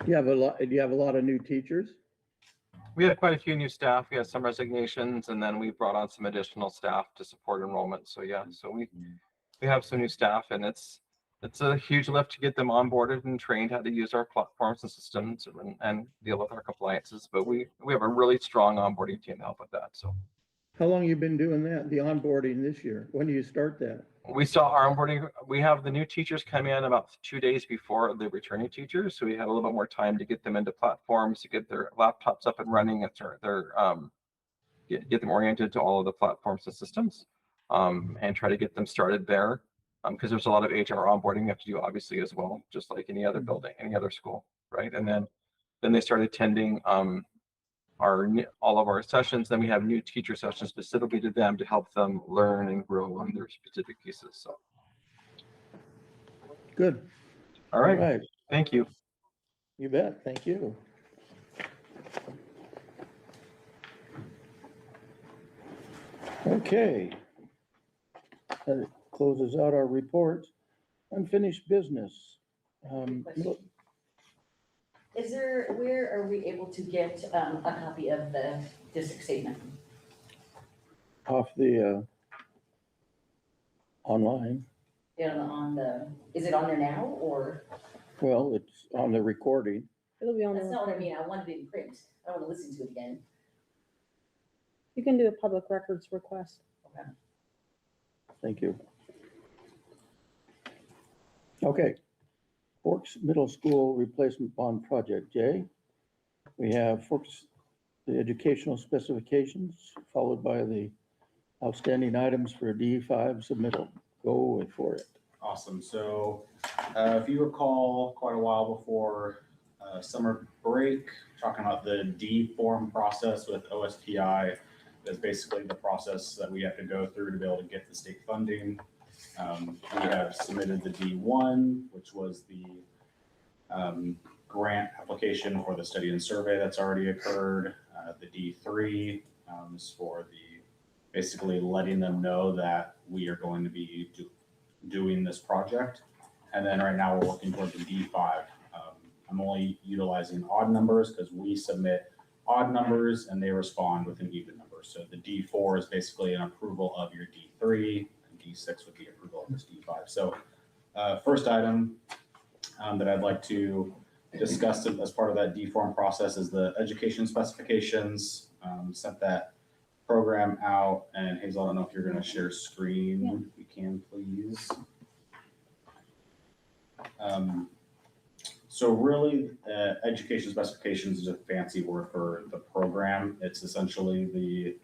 Do you have a lot of new teachers? We had quite a few new staff. We had some resignations, and then we brought on some additional staff to support enrollment. So yeah, so we have some new staff, and it's a huge lift to get them onboarded and trained how to use our platforms and systems and deal with our compliances. But we have a really strong onboarding team to help with that. So How long you been doing that, the onboarding this year? When do you start that? we saw our onboarding. We have the new teachers come in about 2 days before the returning teachers, so we had a little bit more time to get them into platforms, to get their laptops up and running, and get them oriented to all of the platforms and systems, and try to get them started there. Because there's a lot of HR onboarding you have to do, obviously, as well, just like any other building, any other school, right? And then they start attending all of our sessions. Then we have new teacher sessions specifically to them to help them learn and grow on their specific pieces. So, Good. all right. Thank you. You bet. Thank you. Okay. That closes out our report. Unfinished business. Where are we able to get a copy of the district statement? Off the online. Is it on there now or? Well, it's on the recording. It'll be on That's the not what I recording. mean. I wanted it in print. I don't want to listen to it again. You can do a public records request. Okay. Thank you. Okay. Forks Middle School Replacement Bond Project, Jay. We have Forks, the educational specifications, followed by the outstanding items for D5 submittal. Go for it. Awesome. So if you recall, quite a while before summer break, talking about the D form process with OSPI. That's basically the process that we have to go through to be able to get the state funding. We have submitted the D1, which was the grant application for the study and survey that's already occurred. The D3 is for basically letting them know that we are going to be doing this project. And then right now we're working toward the D5. I'm only utilizing odd numbers because we submit odd numbers and they respond with an even number. So the D4 is basically an approval of your D3, and D6 would be approval of this D5. So first item that I'd like to discuss as part of that D form process is the education specifications. Sent that program out, and Hazel, I don't know if you're going to share screen. Yeah. If you can, please. So really, education specifications is a fancy word for the program. It's essentially the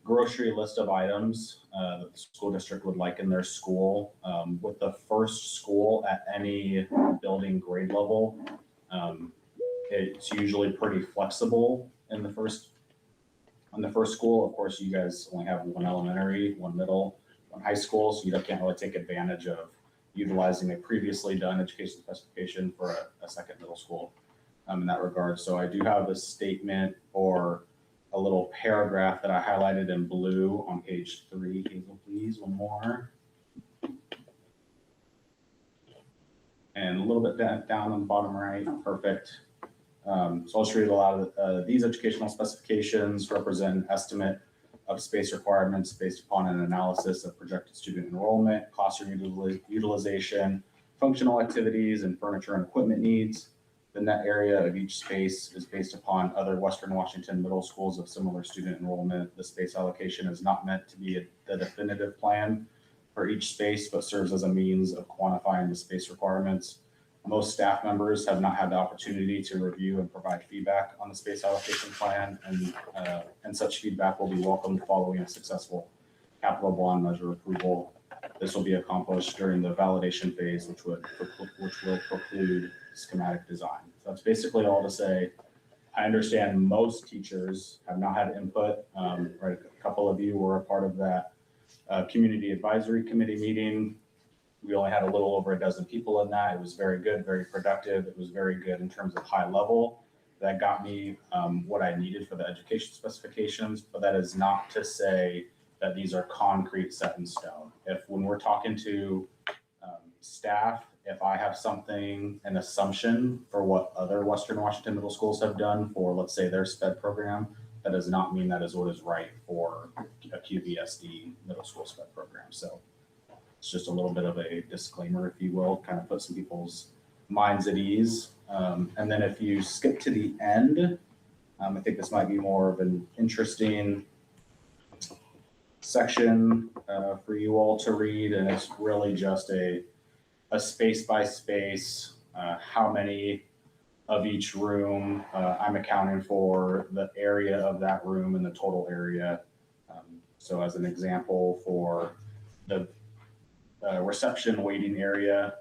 grocery list of items that the school district would like in their school. With the first school at any building grade level, it's usually pretty flexible in the first school. Of course, you guys only have one elementary, one middle, one high school, so you can't really take advantage of utilizing a previously done education specification for a second middle school in that regard. So I do have a statement or a little paragraph that I highlighted in blue on page 3. Hazel, please, one more. And a little bit down on the bottom right, perfect. So I'll just read a lot of these educational specifications represent an estimate of space requirements based upon an analysis of projected student enrollment, classroom utilization, functional activities, and furniture and equipment needs. The net area of each space is based upon other Western Washington middle schools of similar student enrollment. The space allocation is not meant to be the definitive plan for each space, but serves as a means of quantifying the space requirements. Most staff members have not had the opportunity to review and provide feedback on the space allocation plan, and such feedback will be welcomed following a successful capital bond measure approval. This will be accomplished during the validation phase, which will preclude schematic design. So that's basically all to say. I understand most teachers have not had input. Right, a couple of you were a part of that community advisory committee meeting. We only had a little over a dozen people in that. It was very good, very productive. It was very good in terms of high level. That got me what I needed for the education specifications, but that is not to say that these are concrete set in stone. When we're talking to staff, if I have something, an assumption for what other Western Washington middle schools have done for, let's say, their SPED program, that does not mean that is what is right for a QVSD middle school SPED program. So it's just a little bit of a disclaimer, if you will, kind of put some people's minds at ease. And then if you skip to the end, I think this might be more of an interesting section for you all to read, and it's really just a space by space, how many of each room I'm accounting for, the area of that room and the total area. So as an example, for the reception waiting area,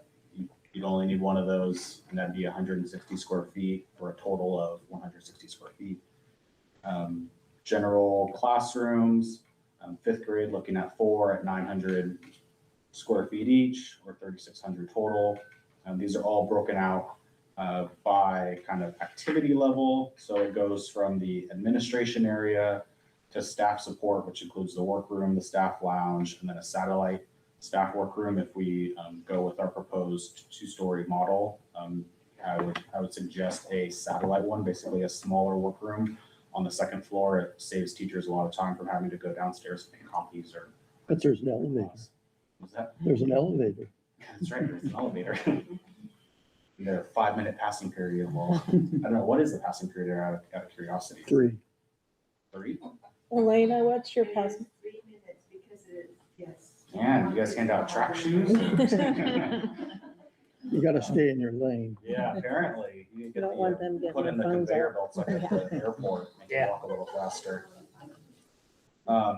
you'd only need one of those, and that'd be 160 square feet for a total of 160 square feet. General classrooms, fifth grade, looking at 4 at 900 square feet each, or 3,600 total. These are all broken out by kind of activity level. So it goes from the administration area to staff support, which includes the workroom, the staff lounge, and then a satellite staff workroom. If we go with our proposed 2-story model, I would suggest a satellite one, basically a smaller workroom on the second floor. It saves teachers a lot of time from having to go downstairs and make copies or. But there's an elevator. What's that? There's an elevator. That's right, there's an elevator. Their 5-minute passing period. Well, I don't know, what is the passing period there out of curiosity? 3. 3? Elena, what's your pass? 3 minutes because it is, yes. Yeah, you guys hand out track shoes? You gotta stay in your lane. Yeah, apparently. You You get don't want them put in getting the their phones conveyor out. belts like at the airport, make you Yeah. walk a little faster.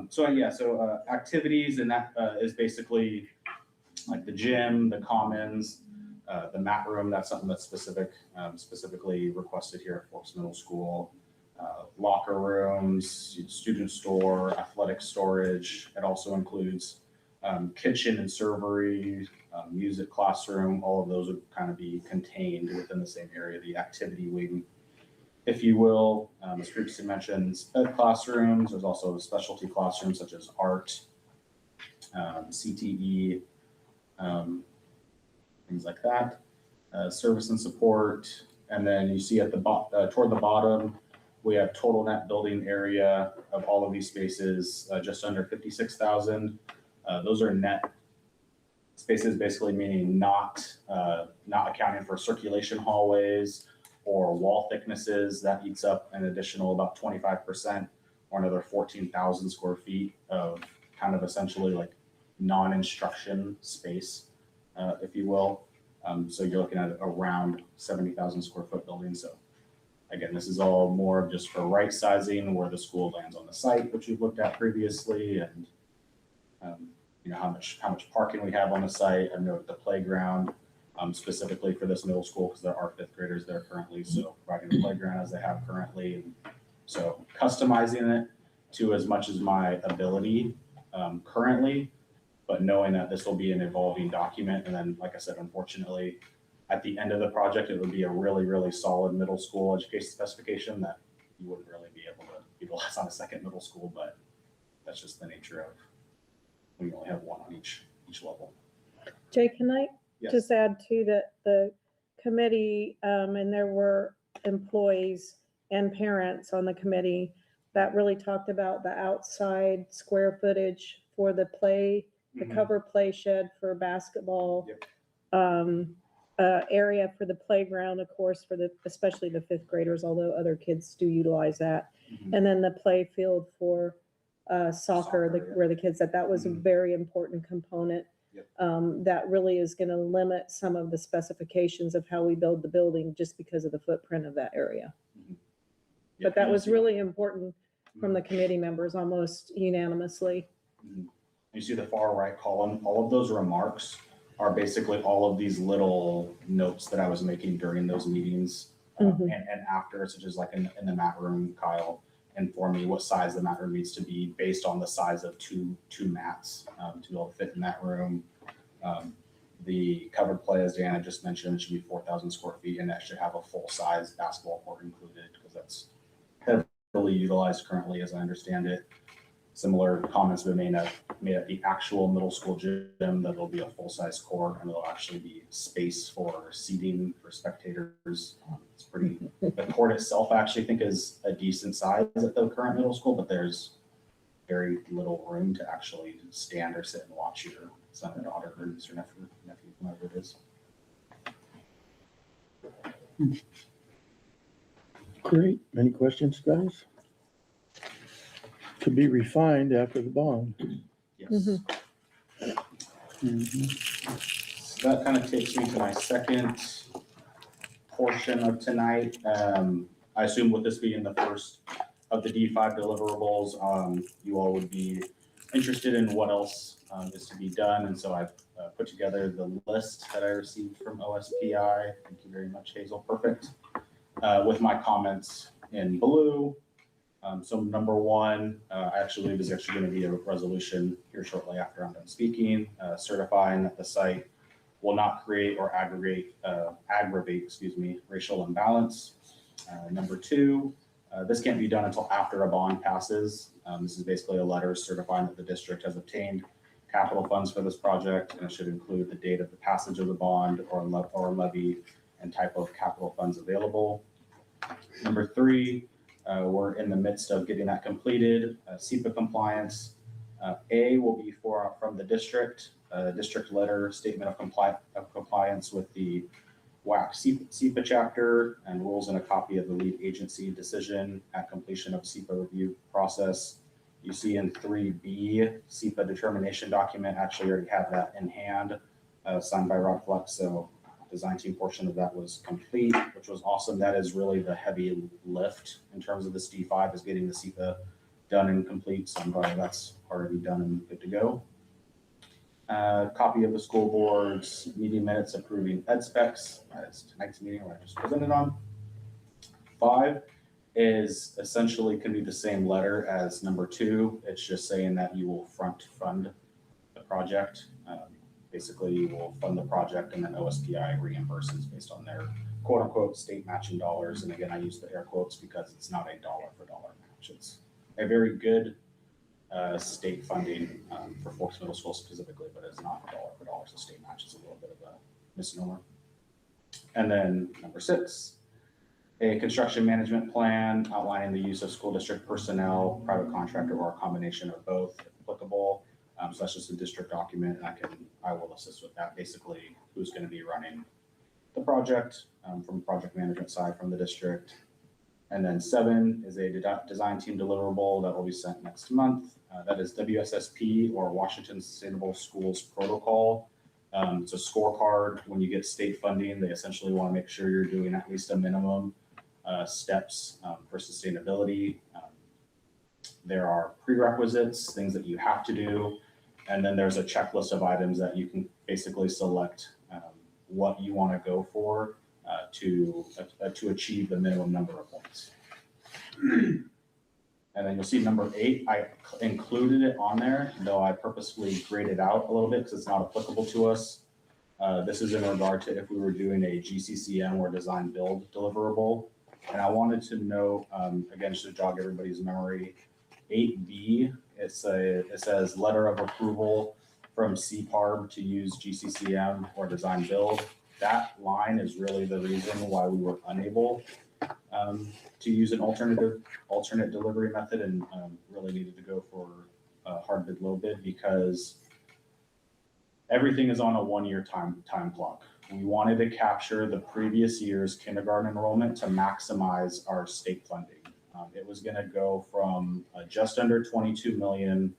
So activities, and that is basically like the gym, the commons, the mat room. That's something that's specifically requested here at Forks Middle School. Locker rooms, student store, athletic storage. It also includes kitchen and servery, music classroom. All of those would kind of be contained within the same area, the activity wing, if you will. As previously mentioned, SPED classrooms. There's also specialty classrooms such as art, CTE, things like that. Service and support. And then you see at the toward the bottom, we have total net building area of all of these spaces, just under 56,000. Those are net spaces, basically meaning not accounting for circulation hallways or wall thicknesses. That eats up an additional about 25%, or another 14,000 square feet of kind of essentially like non-instruction space, if you will. So you're looking at around 70,000 square foot building. So again, this is all more just for right sizing where the school lands on the site, which we've looked at previously, and how much parking we have on the site. I noted the playground specifically for this middle school because there are 5th graders there currently, so providing the playground as they have currently. And so customizing it to as much as my ability currently, but knowing that this will be an evolving document. And then, like I said, unfortunately, at the end of the project, it would be a really, really solid middle school education specification that you wouldn't really be able to utilize on a second middle school, but that's just the nature of we only have one on each level. Jay, can I Yes. just add to that the committee, and there were employees and parents on the committee that really talked about the outside square footage for the play, the Mhm. cover play shed for basketball. Yep. Area for the playground, of course, for especially the 5th graders, although other kids do utilize that. Mhm. And then the play field for soccer, Soccer, yeah. where the kids said that was a Mhm. very important component. Yep. that really is gonna limit some of the specifications of how we build the building just because of the footprint of that area. Yeah, But that you was see- really important from the committee members almost unanimously. You see the far right column, all of those remarks are basically all of these little notes that I was making during those meetings. Mhm. And after, such as like in the mat room, Kyle informed me what size the mat room needs to be based on the size of two mats to be able to fit in that room. The covered play, as Diana just mentioned, should be 4,000 square feet, and that should have a full-size basketball court included, because that's heavily utilized currently, as I understand it. Similar comments have been made at the actual middle school gym, that there'll be a full-size court, and there'll actually be space for seating for spectators. It's pretty, the court itself, I actually think, is a decent size at the current middle school, but there's very little room to actually stand or sit and watch your son or daughter or niece or nephew, whoever it is. Great. Any questions, guys? To be refined after the bond. Yes. So that kind of takes me to my second portion of tonight. I assume with this being the first of the D5 deliverables, you all would be interested in what else is to be done. And so I've put together the list that I received from OSPI. Thank you very much, Hazel. Perfect. With my comments in blue. So number one, I actually believe is actually going to be a resolution here shortly after I'm done speaking, certifying that the site will not create or aggravate, racial imbalance. Number two, this can't be done until after a bond passes. This is basically a letter certifying that the district has obtained capital funds for this project, and it should include the date of the passage of the bond or levy and type of capital funds available. Number three, we're in the midst of getting that completed. SEPA compliance. A will be from the district, district letter, statement of compliance with the WAC SEPA chapter, and rules and a copy of the lead agency decision at completion of SEPA review process. You see in 3B, SEPA determination document, actually already have that in hand, signed by Rod Flex. So design team portion of that was complete, which was awesome. That is really the heavy lift in terms of this D5, is getting the SEPA done and complete. So I'm glad that's already done and good to go. Copy of the school board's meeting minutes approving ed specs. That's tonight's meeting where I just presented on. 5 is essentially can be the same letter as number 2. It's just saying that you will fund the project. Basically, you will fund the project and then OSPI reimburses based on their quote unquote state matching dollars. And again, I use the air quotes because it's not a dollar for dollar match. It's a very good state funding for Forks Middle School specifically, but it's not dollar for dollar. So state match is a little bit of a misnomer. And then number 6, a construction management plan outlining the use of school district personnel, private contractor, or a combination of both if applicable. So that's just a district document, and I will assist with that. Basically, who's going to be running the project from the project management side from the district. And then 7 is a design team deliverable that will be sent next month. That is WSSP, or Washington Sustainable Schools Protocol. It's a scorecard. When you get state funding, they essentially want to make sure you're doing at least a minimum steps for sustainability. There are prerequisites, things that you have to do. And then there's a checklist of items that you can basically select what you want to go for to achieve the minimum number of points. And then you'll see number 8, I included it on there, though I purposefully graded out a little bit because it's not applicable to us. This is in regard to if we were doing a GCCM or design build deliverable. And I wanted to know, again, just to jog everybody's memory, 8B, it says letter of approval from CPARB to use GCCM or design build. That line is really the reason why we were unable to use an alternate delivery method and really needed to go for a hard bid, low bid, because everything is on a 1-year time clock. We wanted to capture the previous year's kindergarten enrollment to maximize our state funding. It was going to go from just under 22 million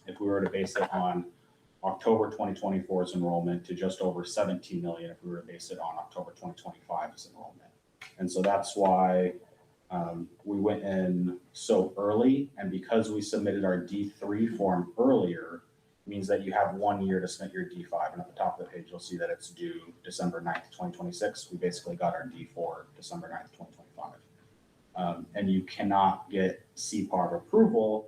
if we were to base it on October 2024's enrollment to just over 17 million if we were to base it on October 2025's enrollment. And so that's why we went in so early, and because we submitted our D3 form earlier, means that you have 1 year to submit your D5. And at the top of the page, you'll see that it's due December 9th, 2026. We basically got our D4 December 9th, 2025. And you cannot get CPARB approval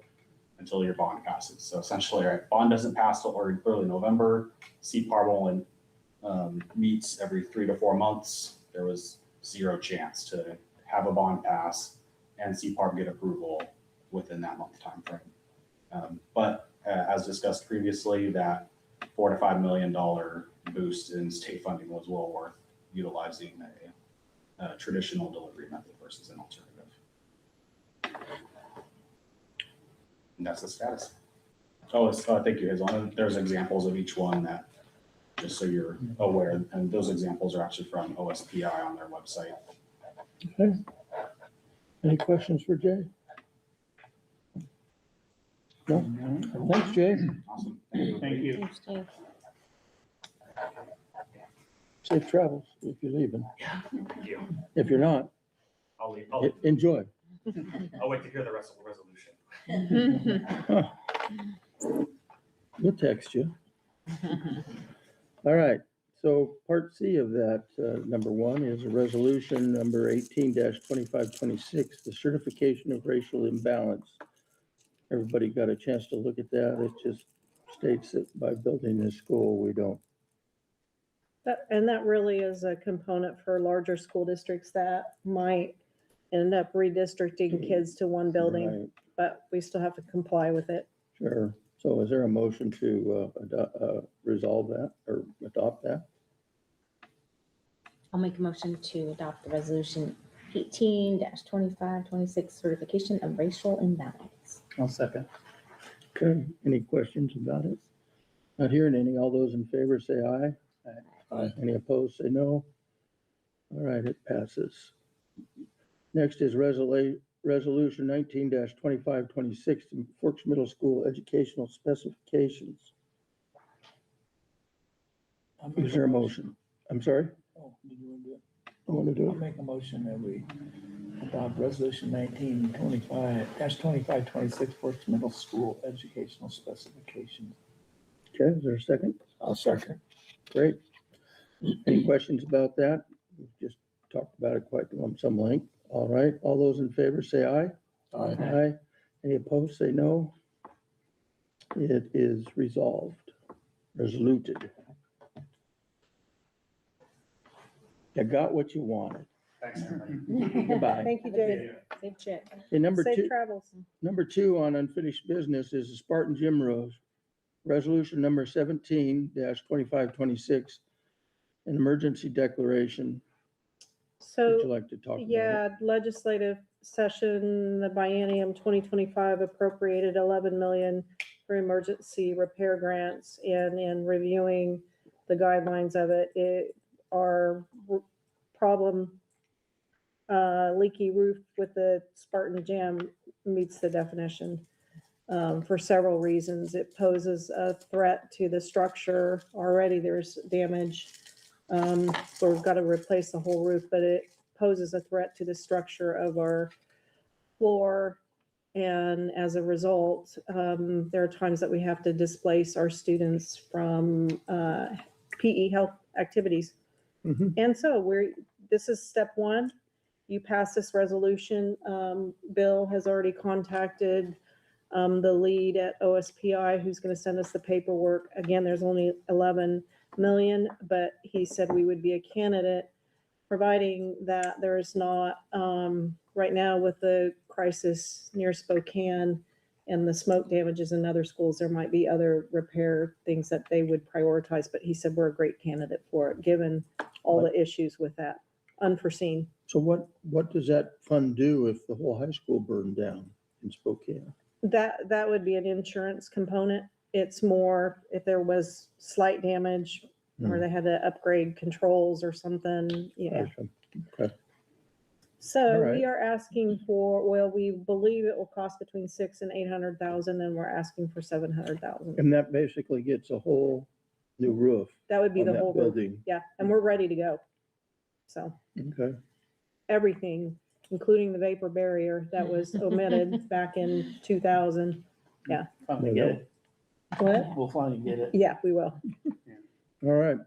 until your bond passes. So essentially, our bond doesn't pass till early November. CPARB only meets every 3 to 4 months. There was zero chance to have a bond pass and CPARB get approval within that month timeframe. But as discussed previously, that $4 to $5 million boost in state funding was well worth utilizing a traditional delivery method versus an alternative. And that's the status. Oh, thank you, Hazel. There's examples of each one that, just so you're aware, and those examples are actually from OSPI on their website. Okay. Any questions for Jay? No? Thanks, Jay. Awesome. Thank you. Thanks, Jay. Safe travels if you're leaving. Thank you. If you're not, I'll leave. enjoy. I'll wait to hear the rest of the resolution. We'll text you. All right, so part C of that, number one, is a resolution number 18-2526, the certification of racial imbalance. Everybody got a chance to look at that. It just states that by building this school, we don't. And that really is a component for larger school districts that might end up redistricting kids to one building, Right. but we still have to comply with it. Sure. So is there a motion to resolve that or adopt that? I'll make a motion to adopt the resolution 18-2526 certification of racial imbalance. I'll second. Okay, any questions about it? Not hearing any. All those in favor say aye. Aye. Any opposed, say no. All right, it passes. Next is resolution 19-2526, Forks Middle School educational specifications. Is there a motion? I'm sorry? Oh, did you want to do it? You want to do I'll it? make a motion that we adopt resolution 19-2526 Forks Middle School educational specifications. Okay, is there a second? I'll second. Great. Any questions about that? We've just talked about it quite some length. All right, all those in favor say aye. Aye. Aye. Any opposed, say no. It is resolved, resoluted. You got what you wanted. Thanks, everybody. Goodbye. Thank you, Jay. Safe trip. Okay, number Safe two. travels. Number two on unfinished business is the Spartan Gym Rose, resolution number 17-2526, an emergency declaration. Would you So, like to talk about it? yeah, legislative session, the biennium 2025 appropriated 11 million for emergency repair grants, and in reviewing the guidelines of it, our problem leaky roof with the Spartan Gym meets the definition for several reasons. It poses a threat to the structure. Already there's damage. We've got to replace the whole roof, but it poses a threat to the structure of our floor. And as a result, there are times that we have to displace our students from PE health activities. Mhm. And so this is step one. You pass this resolution. Bill has already contacted the lead at OSPI, who's going to send us the paperwork. Again, there's only 11 million, but he said we would be a candidate, providing that there's not, right now with the crisis near Spokane and the smoke damages in other schools, there might be other repair things that they would prioritize, but he said we're a great candidate for it, given all the issues with that, unforeseen. So what does that fund do if the whole high school burned down in Spokane? That would be an insurance component. It's more if there was slight damage or they had to upgrade controls or something, yeah. Okay. So Alright. we are asking for, well, we believe it will cost between 6 and 800,000, and we're asking for 700,000. And that basically gets a whole new roof That would be on the that whole roof. building. Yeah, and we're ready to go. So Okay, everything, including the vapor barrier that was omitted back in 2000. Finally get it. What? We'll finally get it. Yeah, we will. all right.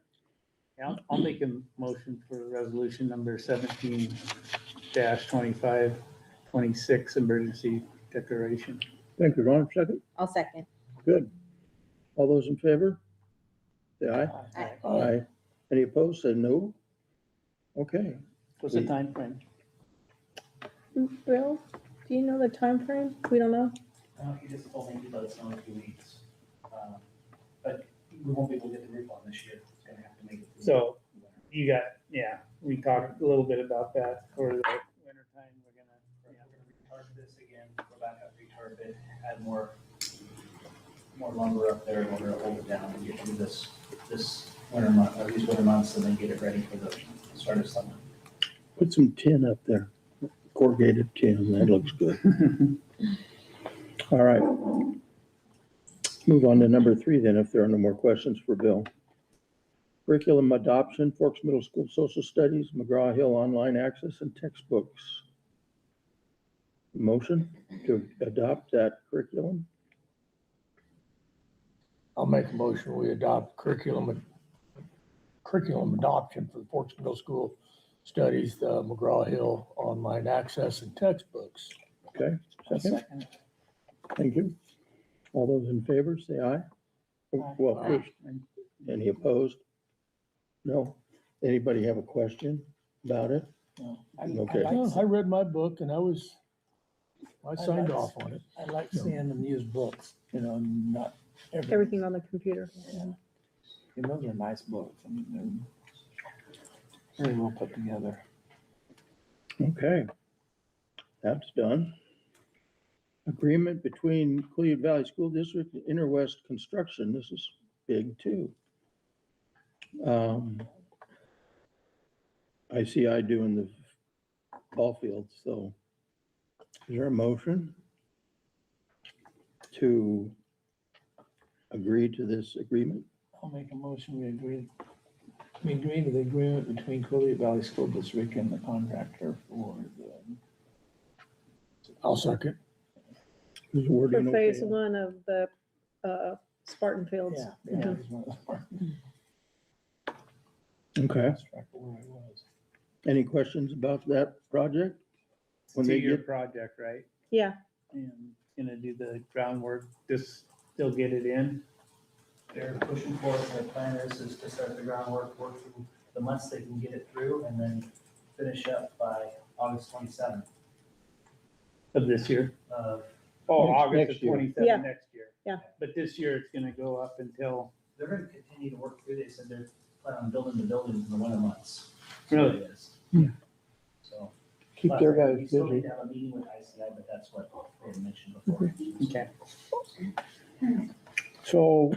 Yeah, I'll make a motion for resolution number 17-2526, emergency declaration. Thank you, Ron. Second? I'll second. Good. All those in favor? Say aye. Aye. Aye. Any opposed? Say no. Okay. What's the time frame? Bill, do you know the time frame? We don't know. He just told me he'd let us know in a few weeks. But we won't be able to get the roof on this year. It's gonna have to make it. through So the winter. you got, yeah, we talked a little bit about that for the winter time. We're gonna, Yeah, we're gonna retard this again, go back up, retard it, add more lumber up there in order to hold it down and get through this winter month, or these winter months, and then get it ready for the start of summer. Put some tin up there, corrugated tin. That looks good. All right. Move on to number 3 then, if there are no more questions for Bill. Curriculum adoption, Forks Middle School Social Studies, McGraw-Hill online access and textbooks. Motion to adopt that curriculum? I'll make a motion, we adopt curriculum adoption for the Forks Middle School Studies, the McGraw-Hill online access and textbooks. Okay, second. Thank you. All those in favor, say aye. Well, Aye. first, any opposed? No? Anybody have a question about it? Okay. Yeah, I read my book and I signed off on it. I like seeing them use books, not everything. Everything on the computer. And those are nice books. I mean, they're very well put together. Okay. That's done. Agreement between Cleveland Valley School District and Interwest Construction. This is big too. ICI doing the ball fields, so is there a motion to agree to this agreement? I'll make a motion, we agree to the agreement between Cleveland Valley School District and the contractor for the. I'll second. Is the For wording okay? phase 1 of the Spartan Fields. Yeah, it was one of the part. Okay. Lost track of where I was. Any questions about that project? When they two-year get, project, right? Yeah, And gonna do the groundwork, just still get it in. They're pushing for it, their plan is to start the groundwork, work through the months they can get it through, and then finish up by August 27th. Of this year? Oh, August next of year. 27 Yeah. next year. Yeah. But this year it's gonna go up until, they're gonna continue to work through, they said they're planning on building the buildings in the winter months. Really? It is. Hmm. So. keep their guys We still need busy. to have a meeting with ICI, but that's what they had mentioned before. okay. So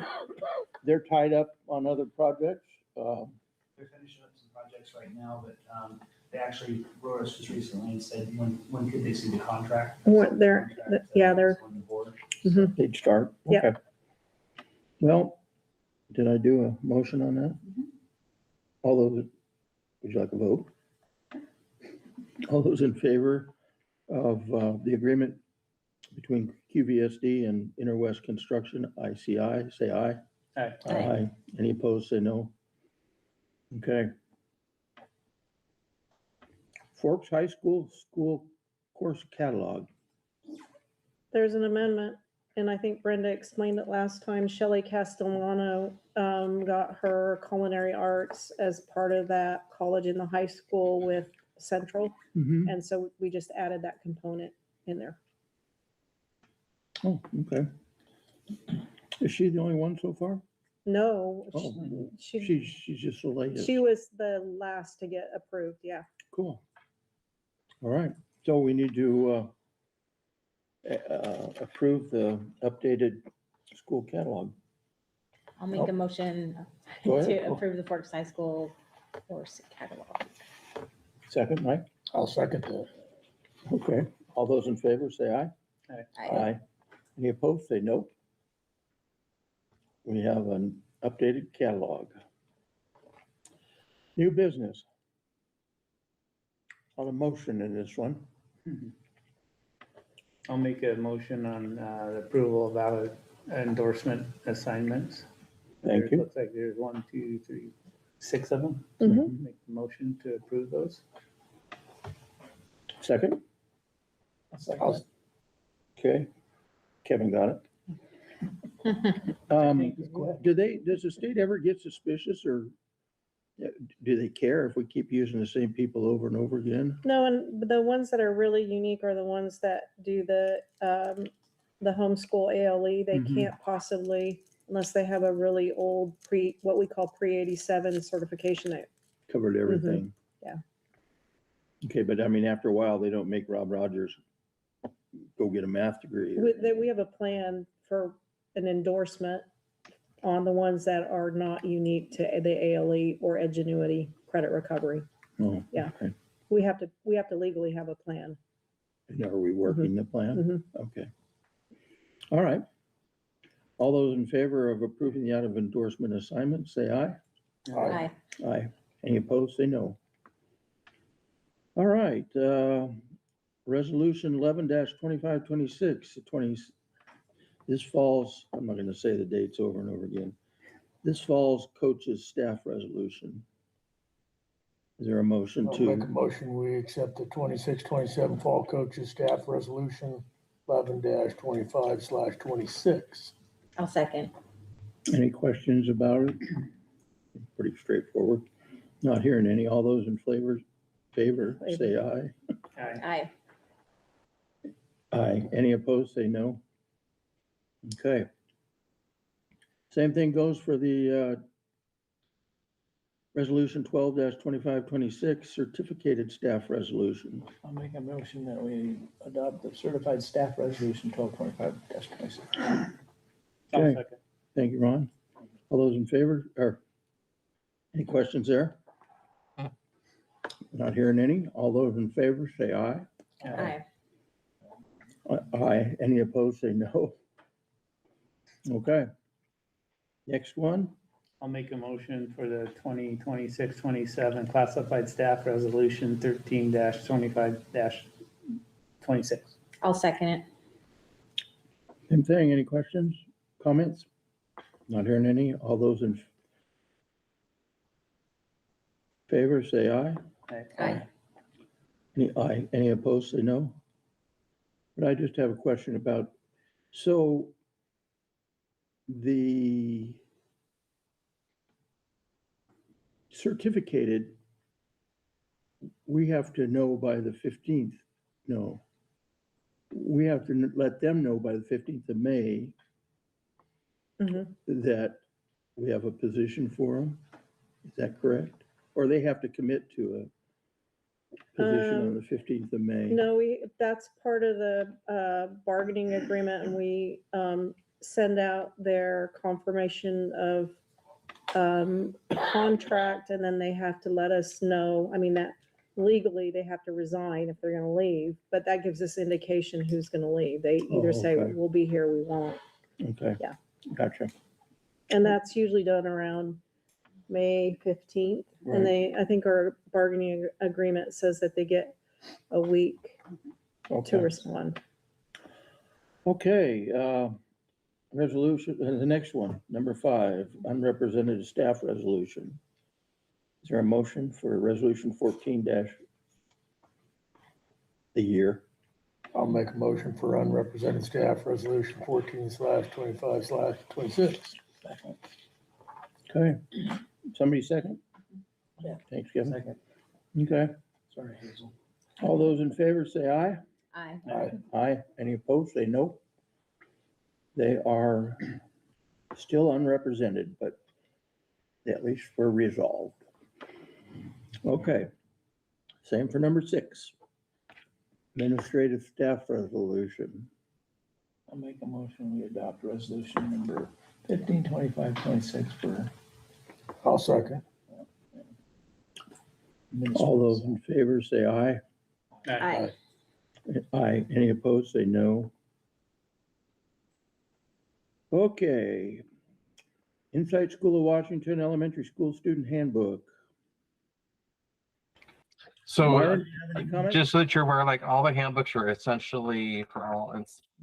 they're tied up on other projects. They're finishing up some projects right now, but they actually wrote us just recently and said, when could they see the contract? they're, yeah, they're, On the board. They'd start. Yeah. Okay. Well, did I do a motion on that? All those, would you like a vote? All those in favor of the agreement between QVSD and Interwest Construction, ICI, say aye. Aye. Aye. Any opposed, say no. Okay. Forks High School course catalog. there's an amendment, and I think Brenda explained it last time. Shelley Castellano got her culinary arts as part of that college in the high school with Central. Mhm. And so we just added that component in there. Oh, okay. Is she the only one so far? No, Oh, she, she's just the latest. she was the last to get approved, yeah. Cool. All right, so we need to approve the updated school catalog. I'll make a motion Go to ahead. approve the Forks High School course catalog. Second, Mike? I'll second that. Okay, all those in favor, say aye. Aye. Any opposed, say no. We have an updated catalog. New business. On a motion in this one. I'll make a motion on the approval of valid endorsement assignments. Thank you. Looks like there's 1, 2, 3, 6 of them. Mhm. Make the motion to approve those. Second? I'll- Okay, Kevin got it. Does the state ever get suspicious or do they care if we keep using the same people over and over again? No, and the ones that are really unique are the ones that do the homeschool ALE. They Mhm. can't possibly, unless they have a really old what we call pre-87 certification. Covered everything. Yeah. Okay, but I mean, after a while, they don't make Rob Rogers go get a math degree. We have a plan for an endorsement on the ones that are not unique to the ALE or Edgenuity credit recovery. Oh, Yeah. okay. We have to legally have a plan. And are we working the plan? Mhm. Okay. All right. All those in favor of approving the out of endorsement assignment, say aye. Aye. Aye. Any opposed, say no. All right, resolution 11-2526, this falls, I'm not gonna say the dates over and over again. This falls coaches staff resolution. Is there a motion I'll make a to, motion, we accept the 26-27 fall coaches staff resolution 11-25/26. I'll second. any questions about it? Pretty straightforward. Not hearing any. All those in favor, say aye. Aye. Aye. Any opposed, say no. Okay. Same thing goes for the resolution 12-2526 certificated staff resolution. I'll make a motion that we adopt the certified staff resolution 1225-26. I'll Okay. second. Thank you, Ron. All those in favor, or any questions there? Not hearing any. All those in favor, say aye. Aye. Aye. Any opposed, say no. Okay. Next one. I'll make a motion for the 2026-27 classified staff resolution 13-25-26. I'll second it. Same thing. Any questions, comments? Not hearing any. All those in favor, say aye. Aye. Any opposed, say no. But I just have a question about, so the certificated, we have to know by the 15th, no. We have to let them know by the 15th of May Mhm. that we have a position for them. Is that correct? Or they have to commit to a position on the 15th of May? No, that's part of the bargaining agreement, and we send out their confirmation of contract, and then they have to let us know, I mean, that legally they have to resign if they're gonna leave, but that gives us indication who's gonna leave. They either say, okay. we'll be here, we won't. Okay. Yeah. Gotcha. And that's usually done around May 15th. And I think our bargaining agreement says that they get a week to Okay. respond. Okay, resolution, the next one, number 5, unrepresented staff resolution. Is there a motion for resolution 14 the year? I'll make a motion for unrepresented staff resolution 14/25/26. Okay, somebody second? Yeah. Thanks, Kevin. Second. Okay, Sorry, Hazel. all those in favor say aye. Aye. Aye. Any opposed, say no. They are still unrepresented, but at least we're resolved. Okay. Same for number 6. Administrative staff resolution. I'll make a motion, we adopt resolution number 15/25/26 for. I'll second. All those in favor say aye. Aye. Aye. Any opposed, say no. Okay. Inside School of Washington Elementary School Student Handbook. So Myron, do you have any comments? just so that you're aware, like all the handbooks are essentially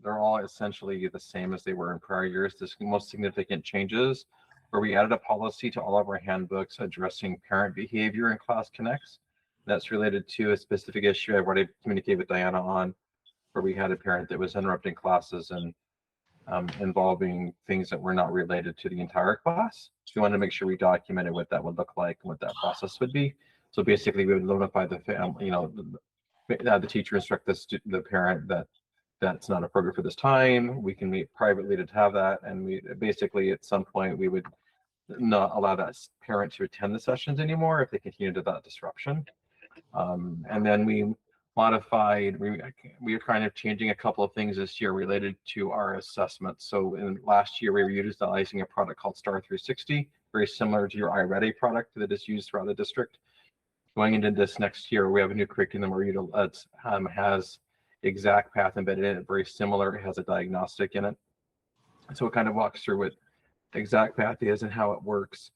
they're all essentially the same as they were in prior years. The most significant changes where we added a policy to all of our handbooks addressing parent behavior in Class Connects. That's related to a specific issue I've already communicated with Diana on, where we had a parent that was interrupting classes and involving things that were not related to the entire class. So we wanted to make sure we documented what that would look like and what that process would be. So basically, we would notify the family, the teacher instruct the parent that that's not appropriate for this time. We can meet privately to have that, and we basically at some point we would not allow that parent to attend the sessions anymore if they continue to that disruption. And then we modified, we are kind of changing a couple of things this year related to our assessments. So in last year, we were utilizing a product called Star 360, very similar to your iReady product that is used throughout the district. Going into this next year, we have a new curriculum where it has exact path embedded in it, very similar. It has a diagnostic in it. So it kind of walks through what exact path is and how it works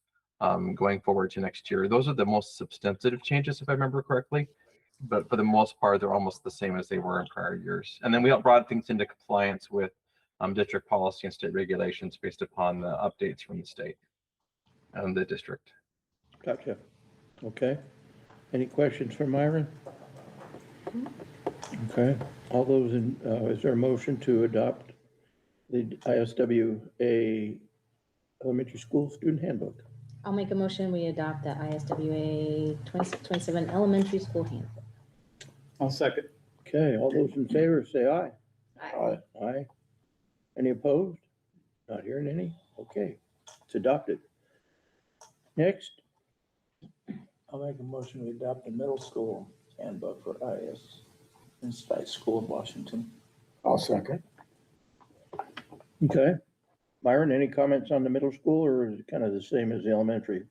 going forward to next year. Those are the most substantive changes, if I remember correctly. But for the most part, they're almost the same as they were in prior years. And then we brought things into compliance with district policy and state regulations based upon the updates from the state and the district. Gotcha. Okay. Any questions for Myron? Okay. All those in, is there a motion to adopt the ISWA Elementary School Student Handbook? I'll make a motion, we adopt the ISWA 2627 Elementary School Handbook. I'll second. Okay, all those in favor say aye. Aye. Aye. Any opposed? Not hearing any? Okay, it's adopted. Next, I'll make a motion to adopt the middle school handbook for Inside School of Washington. I'll second. okay. Myron, any comments on the middle school, or is it kind of the same as the elementary?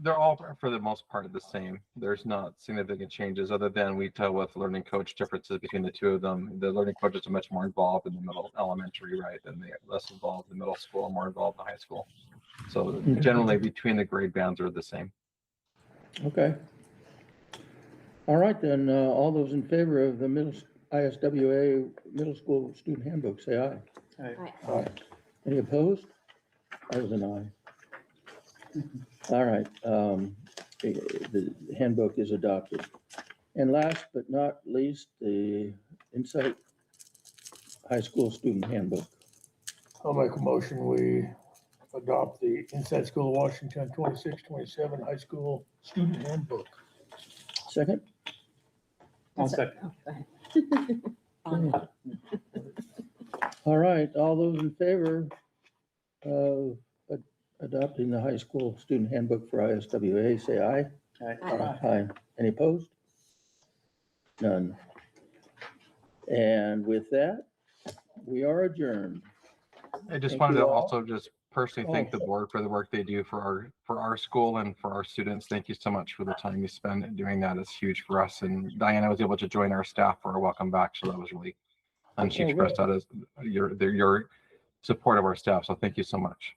They're all, for the most part, the same. There's not significant changes other than we tell with learning coach differences between the two of them. The learning coaches are much more involved in the middle elementary, right? And they're less involved in the middle school, more involved in the high school. So generally between the grade bands are the same. Okay. All right, then, all those in favor of the ISWA Middle School Student Handbook, say aye. Aye. Aye. Any opposed? I was an aye. All right, the handbook is adopted. And last but not least, the Insight High School Student Handbook. I'll make a motion, we adopt the Inside School of Washington 2627 High School Student Handbook. Second? I'll second. Oh, go ahead. All right, all those in favor of adopting the high school student handbook for ISWA, say aye. Aye. Aye. Any opposed? None. And with that, we are adjourned. I just Thank wanted you to all. also just personally thank the board for the work they do for our school and for our students. Thank you so much for the time you spend doing that. It's huge for us. And Diana was able to join our staff for our welcome back. So that was really, and she Oh, expressed that as your support of our staff. So thank you so much.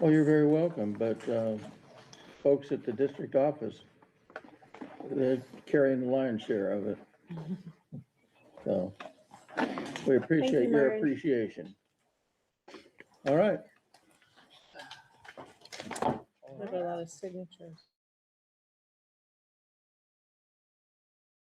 Oh, you're very welcome, but folks at the district office, they're carrying the lion's share of it. So we appreciate your Myron. appreciation. All right. There's a lot of signatures.